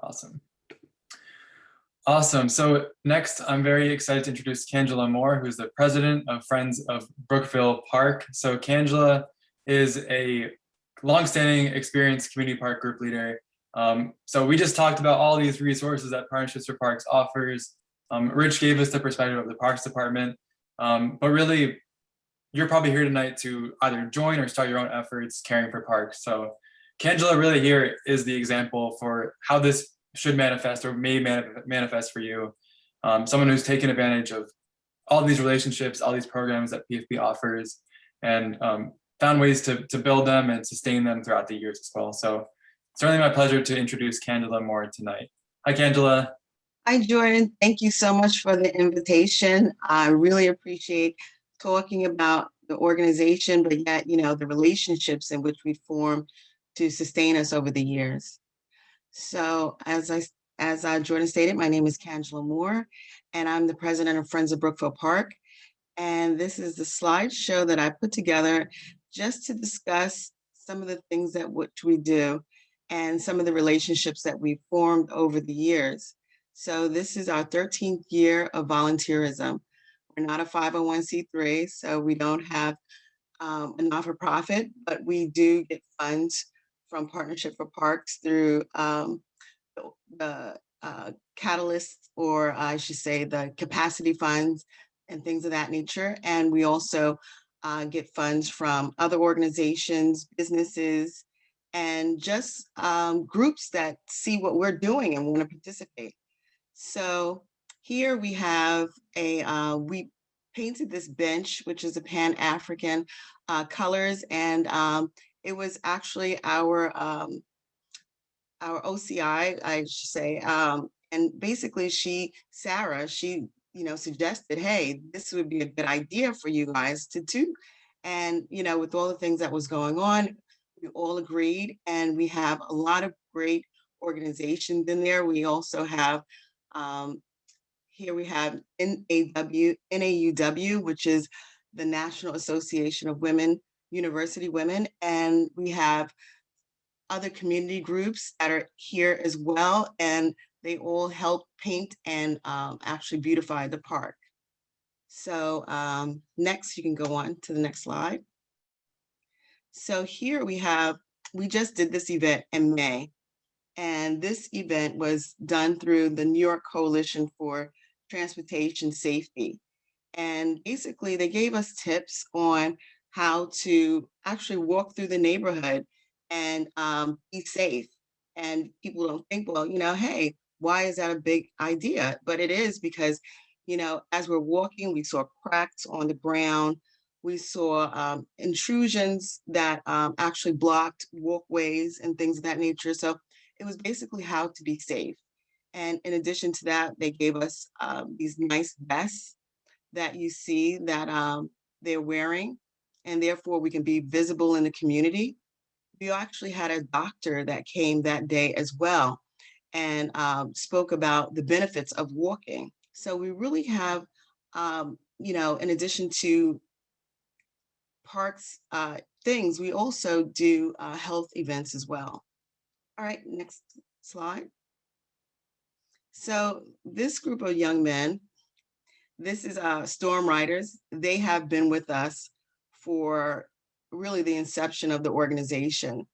Awesome. Awesome. So next, I'm very excited to introduce Cangela Moore, who's the president of Friends of Brookville Park. So Cangela is a longstanding experienced community park group leader. So we just talked about all these resources that Partnerships for Parks offers. Rich gave us the perspective of the Parks Department, but really, you're probably here tonight to either join or start your own efforts caring for parks. So Cangela really here is the example for how this should manifest or may manifest for you. Someone who's taken advantage of all these relationships, all these programs that PFP offers, and found ways to build them and sustain them throughout the years as well. So certainly my pleasure to introduce Cangela Moore tonight. Hi, Cangela. Hi, Jordan. Thank you so much for the invitation. I really appreciate talking about the organization, but yet, the relationships in which we form to sustain us over the years. So as Jordan stated, my name is Cangela Moore, and I'm the president of Friends of Brookville Park. And this is the slideshow that I put together just to discuss some of the things that which we do and some of the relationships that we've formed over the years. So this is our 13th year of volunteerism. We're not a 501c3, so we don't have a not-for-profit, but we do get funds from Partnership for Parks through the catalysts, or I should say the capacity funds and things of that nature. And we also get funds from other organizations, businesses, and just groups that see what we're doing and want to participate. So here we have we painted this bench, which is a Pan-African colors, and it was actually our OCI, I should say, and basically Sarah, suggested, hey, this would be a good idea for you guys to do. And, with all the things that was going on, we all agreed, and we have a lot of great organizations in there. We also have, here we have NAUW, which is the National Association of Women, University Women, and we have other community groups that are here as well, and they all help paint and actually beautify the park. So next, you can go on to the next slide. So here we just did this event in May, and this event was done through the New York Coalition for Transportation Safety. And basically they gave us tips on how to actually walk through the neighborhood and be safe. And people don't think, well, hey, why is that a big idea? But it is because, as we're walking, we saw cracks on the ground. We saw intrusions that actually blocked walkways and things of that nature. So it was basically how to be safe. And in addition to that, they gave us these nice vests that you see that they're wearing, and therefore we can be visible in the community. We actually had a doctor that came that day as well and spoke about the benefits of walking. So we really have, in addition to parks things, we also do health events as well. All right, next slide. So this group of young men, this is Storm Riders. They have been with us for really the inception of the organization,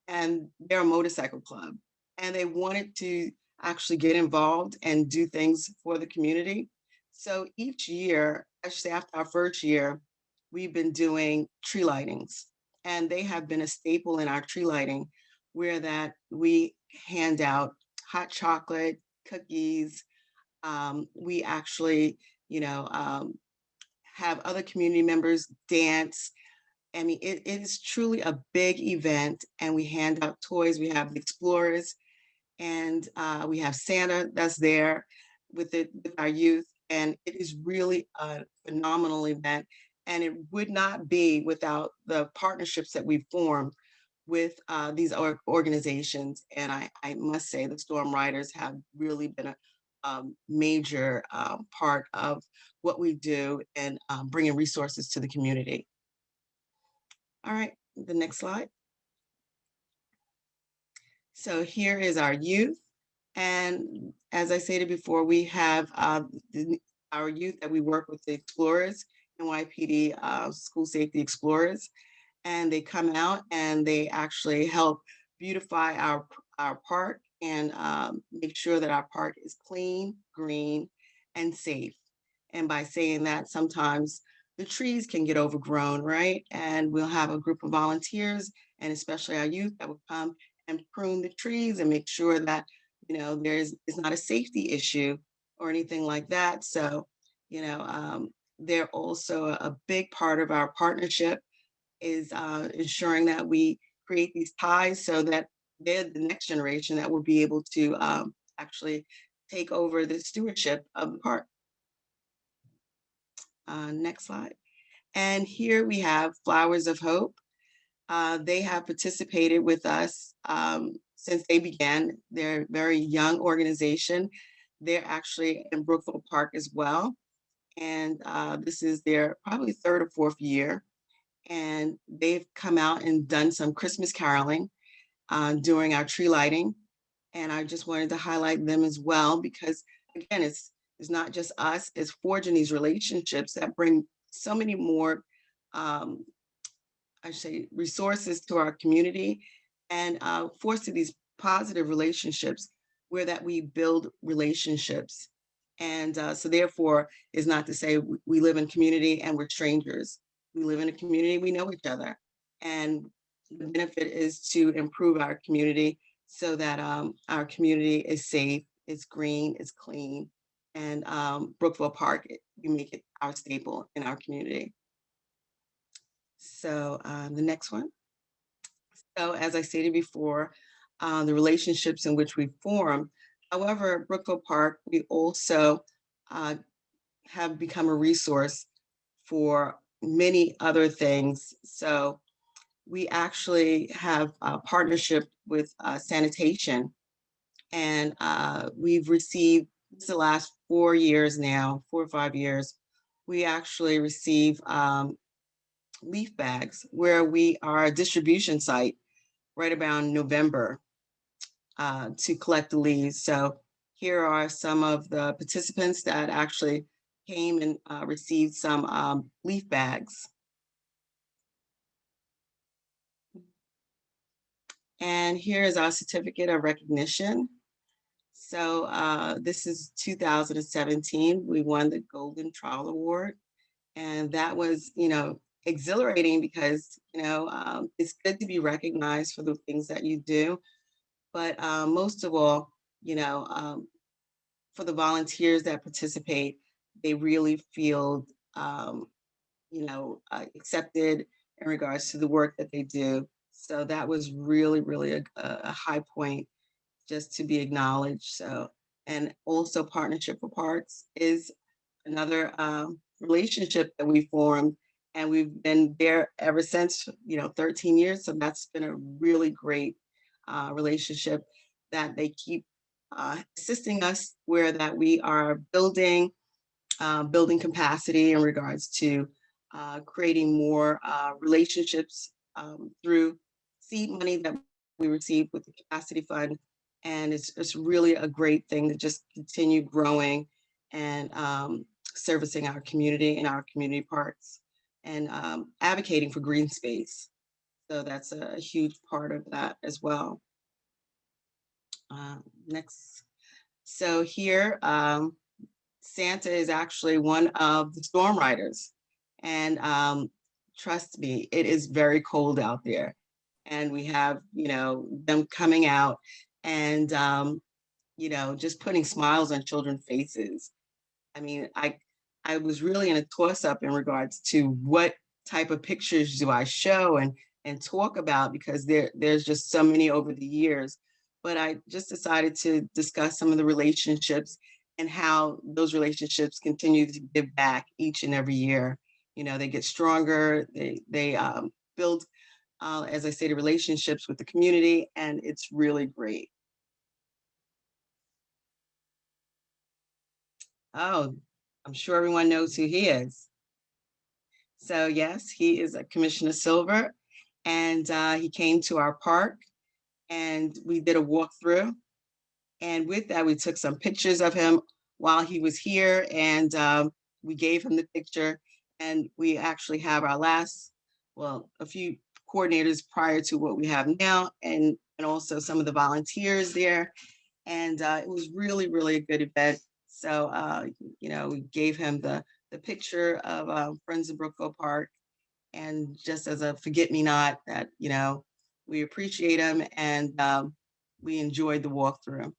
and they're a motorcycle club, and they wanted to actually get involved and do things for the community. So each year, I should say after our first year, we've been doing tree lightings, and they have been a staple in our tree lighting, where that we hand out hot chocolate, cookies. We actually, have other community members dance. I mean, it is truly a big event, and we hand out toys. We have the explorers, and we have Santa that's there with our youth, and it is really a phenomenal event. And it would not be without the partnerships that we've formed with these organizations. And I must say the Storm Riders have really been a major part of what we do and bringing resources to the community. All right, the next slide. So here is our youth, And as I stated before, we have our youth that we work with, the Explorers, NYPD School Safety Explorers, and they come out and they actually help beautify our park and make sure that our park is clean, green, and safe. And by saying that, sometimes the trees can get overgrown, right? And we'll have a group of volunteers, and especially our youth, that will come and prune the trees and make sure that, you know, it's not a safety issue or anything like that. So, you know, they're also a big part of our partnership, is ensuring that we create these ties so that they're the next generation that will be able to actually take over the stewardship of the park. Next slide. And here we have Flowers of Hope. They have participated with us since they began. They're a very young organization. They're actually in Brookville Park as well. And this is their probably third or fourth year. And they've come out and done some Christmas caroling during our tree lighting. And I just wanted to highlight them as well, because again, it's not just us, it's forging these relationships that bring so many more, I say, resources to our community, and foster these positive relationships where that we build relationships. And so therefore is not to say we live in community and we're strangers. We live in a community, we know each other. And the benefit is to improve our community so that our community is safe, it's green, it's clean. And Brookville Park, we make it our staple in our community. So the next one. So as I stated before, the relationships in which we form. However, at Brookville Park, we also have become a resource for many other things. So we actually have a partnership with sanitation, and we've received, this the last 4 years now, 4 or 5 years, we actually receive leaf bags, where we are a distribution site right around November to collect the leaves. So here are some of the participants that actually came and received some leaf bags. And here is our certificate of recognition. So this is 2017. We won the Golden Trowel Award. And that was, you know, exhilarating because, you know, it's good to be recognized for the things that you do. But most of all, you know, for the volunteers that participate, they really feel, you know, accepted in regards to the work that they do. So that was really, really a high point, just to be acknowledged. So, and also Partnership for Parks is another relationship that we formed, and we've been there ever since, you know, 13 years. So that's been a really great relationship that they keep assisting us where that we are building capacity in regards to creating more relationships through seed money that we receive with the capacity fund. And it's really a great thing to just continue growing and servicing our community and our community parks, and advocating for green space. So that's a huge part of that as well. Next. So here, Santa is actually one of the storm riders. And trust me, it is very cold out there. And we have, you know, them coming out and, you know, just putting smiles on children's faces. I mean, I was really in a toss-up in regards to what type of pictures do I show and talk about, because there's just so many over the years. But I just decided to discuss some of the relationships and how those relationships continue to give back each and every year. You know, they get stronger, they build, as I say, the relationships with the community, and it's really great. Oh, I'm sure everyone knows who he is. So yes, he is a Commissioner Silver, and he came to our park and we did a walkthrough. And with that, we took some pictures of him while he was here, and we gave him the picture. And we actually have our last, well, a few coordinators prior to what we have now, and also some of the volunteers there. And it was really, really a good event. So, we gave him the picture of Friends of Brookville Park, and just as a forget-me-not that, we appreciate him, and we enjoyed the walkthrough.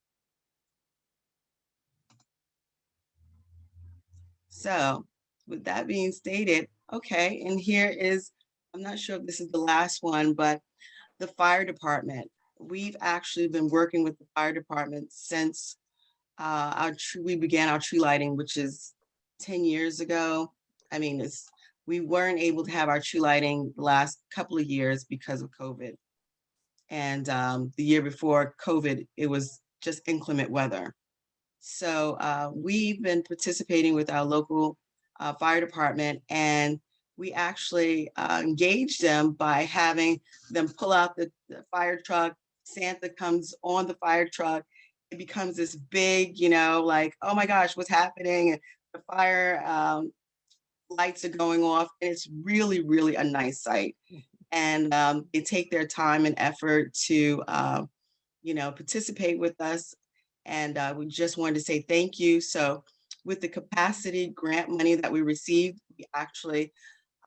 So with that being stated, okay, and here is, I'm not sure if this is the last one, but the fire department. We've actually been working with the fire department since we began our tree lighting, which is 10 years ago. I mean, we weren't able to have our tree lighting the last couple of years because of COVID. And the year before COVID, it was just inclement weather. So we've been participating with our local fire department, and we actually engaged them by having them pull out the fire truck. Santa comes on the fire truck. It becomes this big, like, oh my gosh, what's happening? And the fire lights are going off. And it's really, really a nice sight. And they take their time and effort to, participate with us. And we just wanted to say thank you. So with the capacity grant money that we received, we actually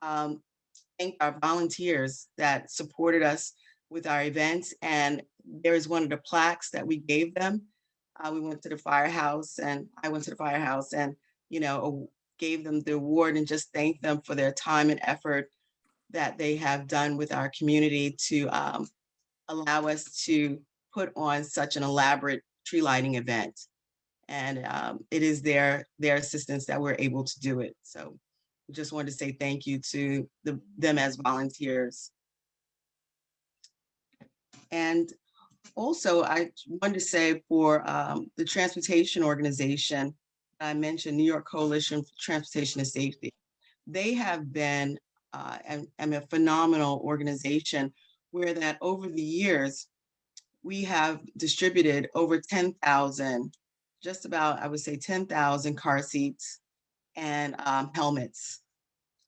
thank our volunteers that supported us with our events. And there is one of the plaques that we gave them. We went to the firehouse, and I went to the firehouse and, gave them the award and just thanked them for their time and effort that they have done with our community to allow us to put on such an elaborate tree lighting event. And it is their assistance that we're able to do it. So we just wanted to say thank you to them as volunteers. And also, I wanted to say for the transportation organization, I mentioned New York Coalition for Transportation and Safety. They have been a phenomenal organization where that over the years, we have distributed over 10,000, just about, I would say 10,000 car seats and helmets.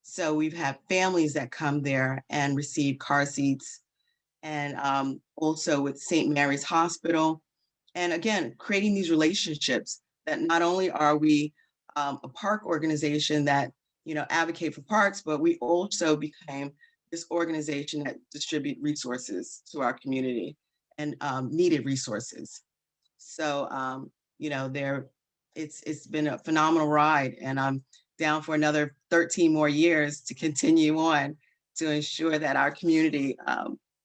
So we've had families that come there and receive car seats, and also with St. Mary's Hospital. And again, creating these relationships that not only are we a park organization that, advocate for parks, but we also became this organization that distribute resources to our community and needed resources. So, it's been a phenomenal ride, and I'm down for another 13 more years to continue on to ensure that our community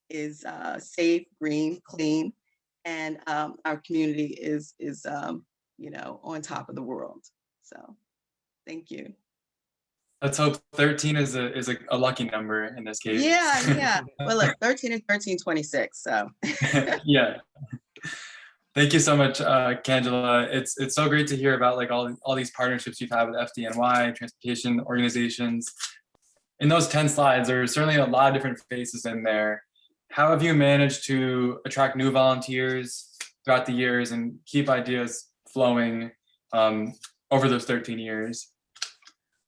is safe, green, clean, and our community is on top of the world. So, thank you. Let's hope 13 is a lucky number in this case. Yeah. Well, look, 13 and 13, 26. So. Yeah. Thank you so much, Candela. It's so great to hear about like all these partnerships you've had with FDNY, transportation organizations. In those 10 slides, there's certainly a lot of different faces in there. How have you managed to attract new volunteers throughout the years and keep ideas flowing over those 13 years?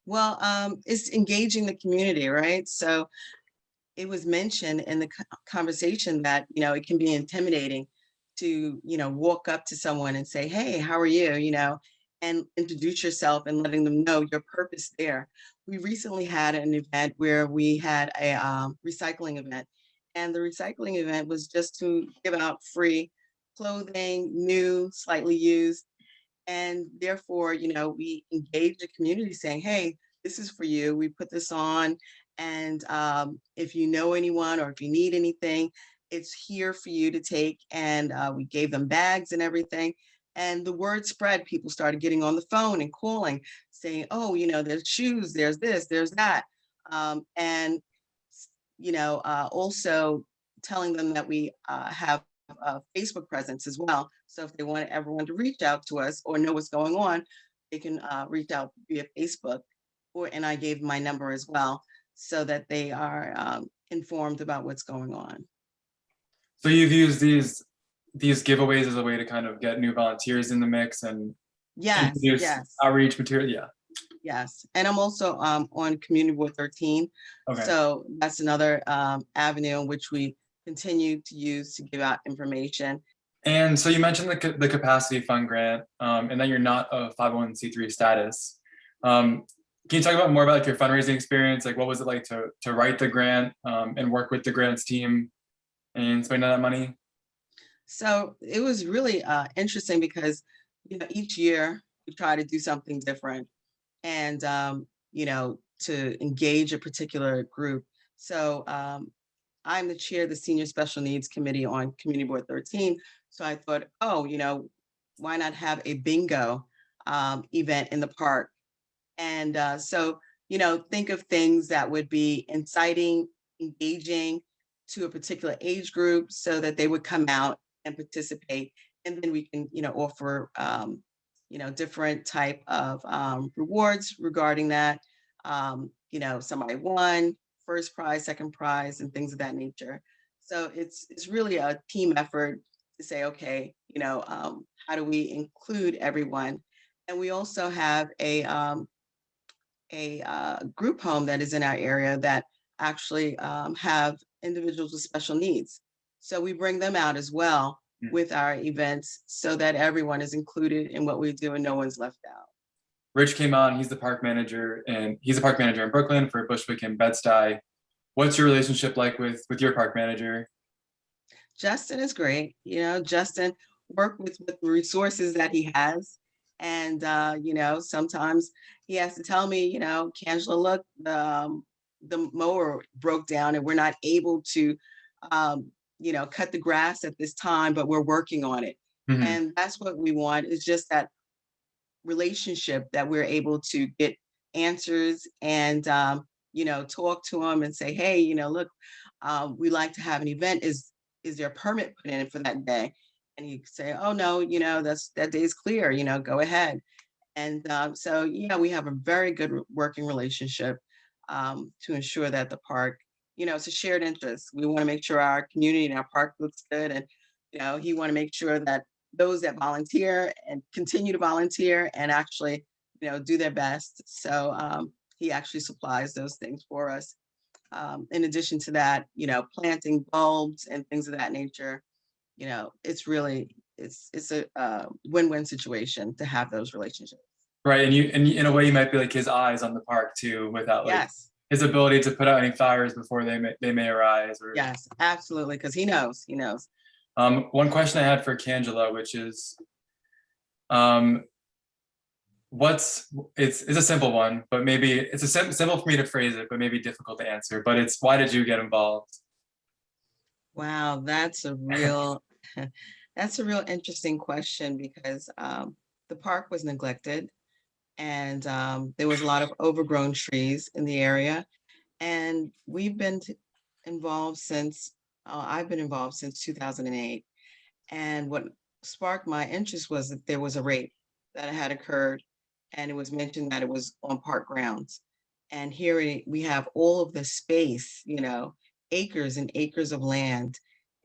Well, it's engaging the community, right? So it was mentioned in the conversation that, it can be intimidating to, walk up to someone and say, hey, how are you? And introduce yourself and letting them know your purpose there. We recently had an event where we had a recycling event. And the recycling event was just to give out free clothing, new, slightly used. And therefore, we engaged the community saying, hey, this is for you. We put this on. And if you know anyone or if you need anything, it's here for you to take. And we gave them bags and everything. And the word spread. People started getting on the phone and calling, saying, oh, there's shoes, there's this, there's that. And also telling them that we have a Facebook presence as well. So if they want everyone to reach out to us or know what's going on, they can reach out via Facebook. And I gave my number as well so that they are informed about what's going on. So you've used these these giveaways as a way to kind of get new volunteers in the mix and Yes, introduce yes, outreach material? Yeah. yes. And I'm also on Community Board 13. Okay. So that's another avenue in which we continue to use to give out information. And so you mentioned the capacity fund grant, and that you're not a 501c3 status. Can you talk about more about like your fundraising experience? Like, what was it like to write the grant and work with the grants team and spend that money? So it was really interesting because, you know, each year we try to do something different and, you know, to engage a particular group. So I'm the chair of the Senior Special Needs Committee on Community Board 13. So I thought, oh, you know, why not have a bingo event in the park? And so, you know, think of things that would be inciting, engaging to a particular age group so that they would come out and participate. And then we can, you know, offer, you know, different type of rewards regarding that. You know, somebody won first prize, second prize, and things of that nature. So it's really a team effort to say, okay, you know, how do we include everyone? And we also have a group home that is in our area that actually have individuals with special needs. So we bring them out as well with our events so that everyone is included in what we do and no one's left out. Rich came on, he's the park manager, and he's a park manager in Brooklyn for Bushwick and Bed-Stuy. What's your relationship like with your park manager? Justin is great. You know, Justin worked with the resources that he has. And, you know, sometimes he has to tell me, you know, Kangela, look, the mower broke down and we're not able to, you know, cut the grass at this time, but we're working on it. Mhm. And that's what we want, is just that relationship that we're able to get answers and, you know, talk to them and say, hey, you know, look, we like to have an event. Is there a permit put in for that day? And you say, oh no, you know, that day is clear, you know, go ahead. And so, yeah, we have a very good working relationship to ensure that the park, you know, it's a shared interest. We want to make sure our community and our park looks good. And, you know, he want to make sure that those that volunteer and continue to volunteer and actually, you know, do their best. So he actually supplies those things for us. In addition to that, you know, planting bulbs and things of that nature, you know, it's really, it's a win-win situation to have those relationships. Right, and in a way you might be like his eyes on the park too, without like Yes, his ability to put out any fires before they may arise. Or yes, absolutely, because he knows. one question I had for Kangela, which is, it's a simple one, but maybe it's simple for me to phrase it, but maybe difficult to answer. But it's, why did you get involved? Wow, that's a real that's a real interesting question because the park was neglected and there was a lot of overgrown trees in the area. And we've been involved since, I've been involved since 2008. And what sparked my interest was that there was a rape that had occurred, and it was mentioned that it was on park grounds. And here we have all of the space, you know, acres and acres of land,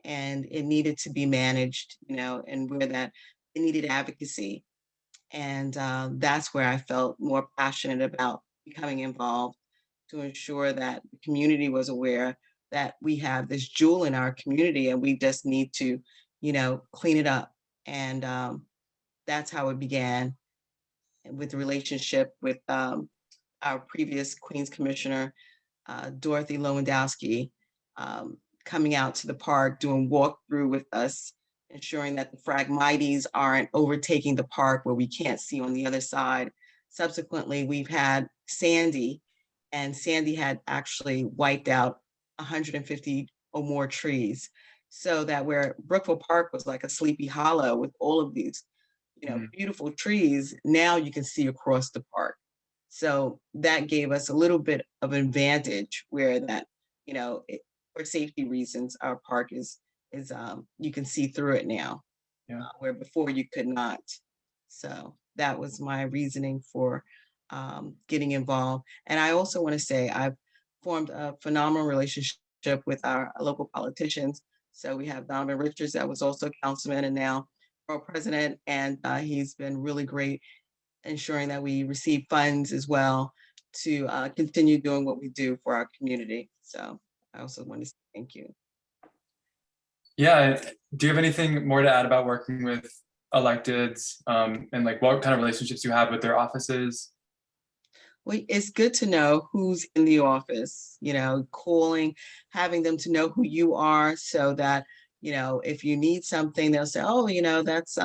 and it needed to be managed, you know, and where that it needed advocacy. And that's where I felt more passionate about becoming involved to ensure that the community was aware that we have this jewel in our community and we just need to, you know, clean it up. And that's how it began with the relationship with our previous Queens Commissioner, Dorothy Lewandowski, coming out to the park, doing walkthrough with us, ensuring that the Phragmites aren't overtaking the park where we can't see on the other side. Subsequently, we've had Sandy, and Sandy had actually wiped out 150 or more trees. So that where Brookville Park was like a sleepy hollow with all of these, you know, beautiful trees, now you can see across the park. So that gave us a little bit of an advantage where that, you know, for safety reasons, our park is you can see through it now, where before you could not. So that was my reasoning for getting involved. And I also want to say I've formed a phenomenal relationship with our local politicians, So we have Donovan Richards that was also councilman and now borough president, and he's been really great ensuring that we receive funds as well to continue doing what we do for our community. So I also want to say thank you. Yeah, do you have anything more to add about working with electeds, and like what kind of relationships you have with their offices? Well, it's good to know who's in the office, you know, calling, having them to know who you are so that, you know, if you need something, they'll say, oh, you know, that's,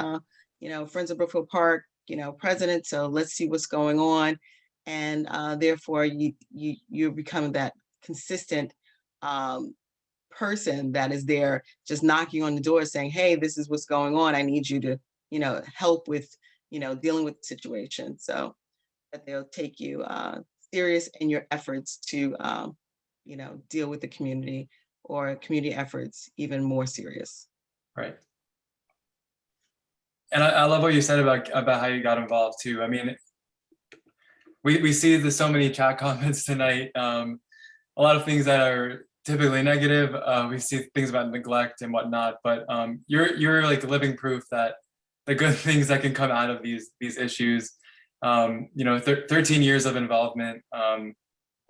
you know, Friends of Brookfield Park, you know, president, so let's see what's going on. And therefore, you're becoming that consistent person that is there just knocking on the door saying, hey, this is what's going on. I need you to, you know, help with, you know, dealing with the situation. So that they'll take you serious in your efforts to, you know, deal with the community or community efforts even more serious. Right. And I love what you said about how you got involved too. I mean, we see there's so many chat comments tonight. A lot of things that are typically negative. We see things about neglect and whatnot, but you're like living proof that the good things that can come out of these issues. You know, 13 years of involvement,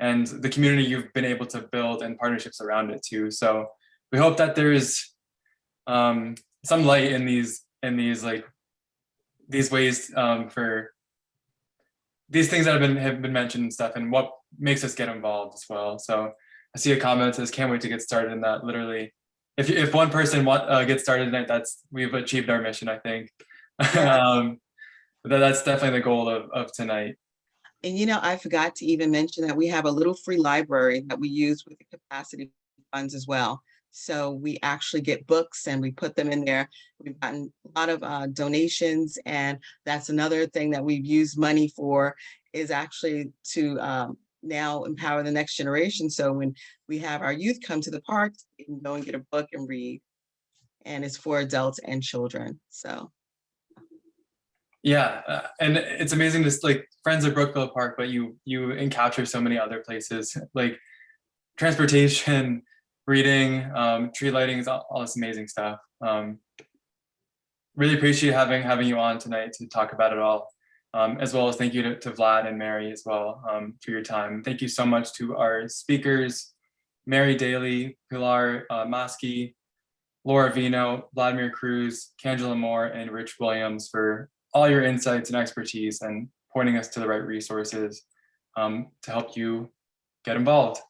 and the community you've been able to build and partnerships around it too. So we hope that there's some light in these like these ways for these things that have been mentioned and stuff, and what makes us get involved as well. So I see a comment that says, "Can't wait to get started." In that, literally, if one person gets started tonight, we've achieved our mission, I think. Yeah. That's definitely the goal of tonight. And you know, I forgot to even mention that we have a little free library that we use with the capacity funds as well. So we actually get books and we put them in there. We've gotten a lot of donations, and that's another thing that we've used money for, is actually to now empower the next generation. So when we have our youth come to the park, they can go and get a book and read, and it's for adults and children. So Yeah, and it's amazing to like Friends of Brookfield Park, but you encounter so many other places like transportation, reading, tree lighting, is all this amazing stuff. Really appreciate having you on tonight to talk about it all, as well as thank you to Vlad and Mary as well, for your time. Thank you so much to our speakers, Mary Daly, Pilar Maski, Laura Vino, Vladimir Cruz, Cangela Moore, and Rich Williams for all your insights and expertise and pointing us to the right resources to help you get involved.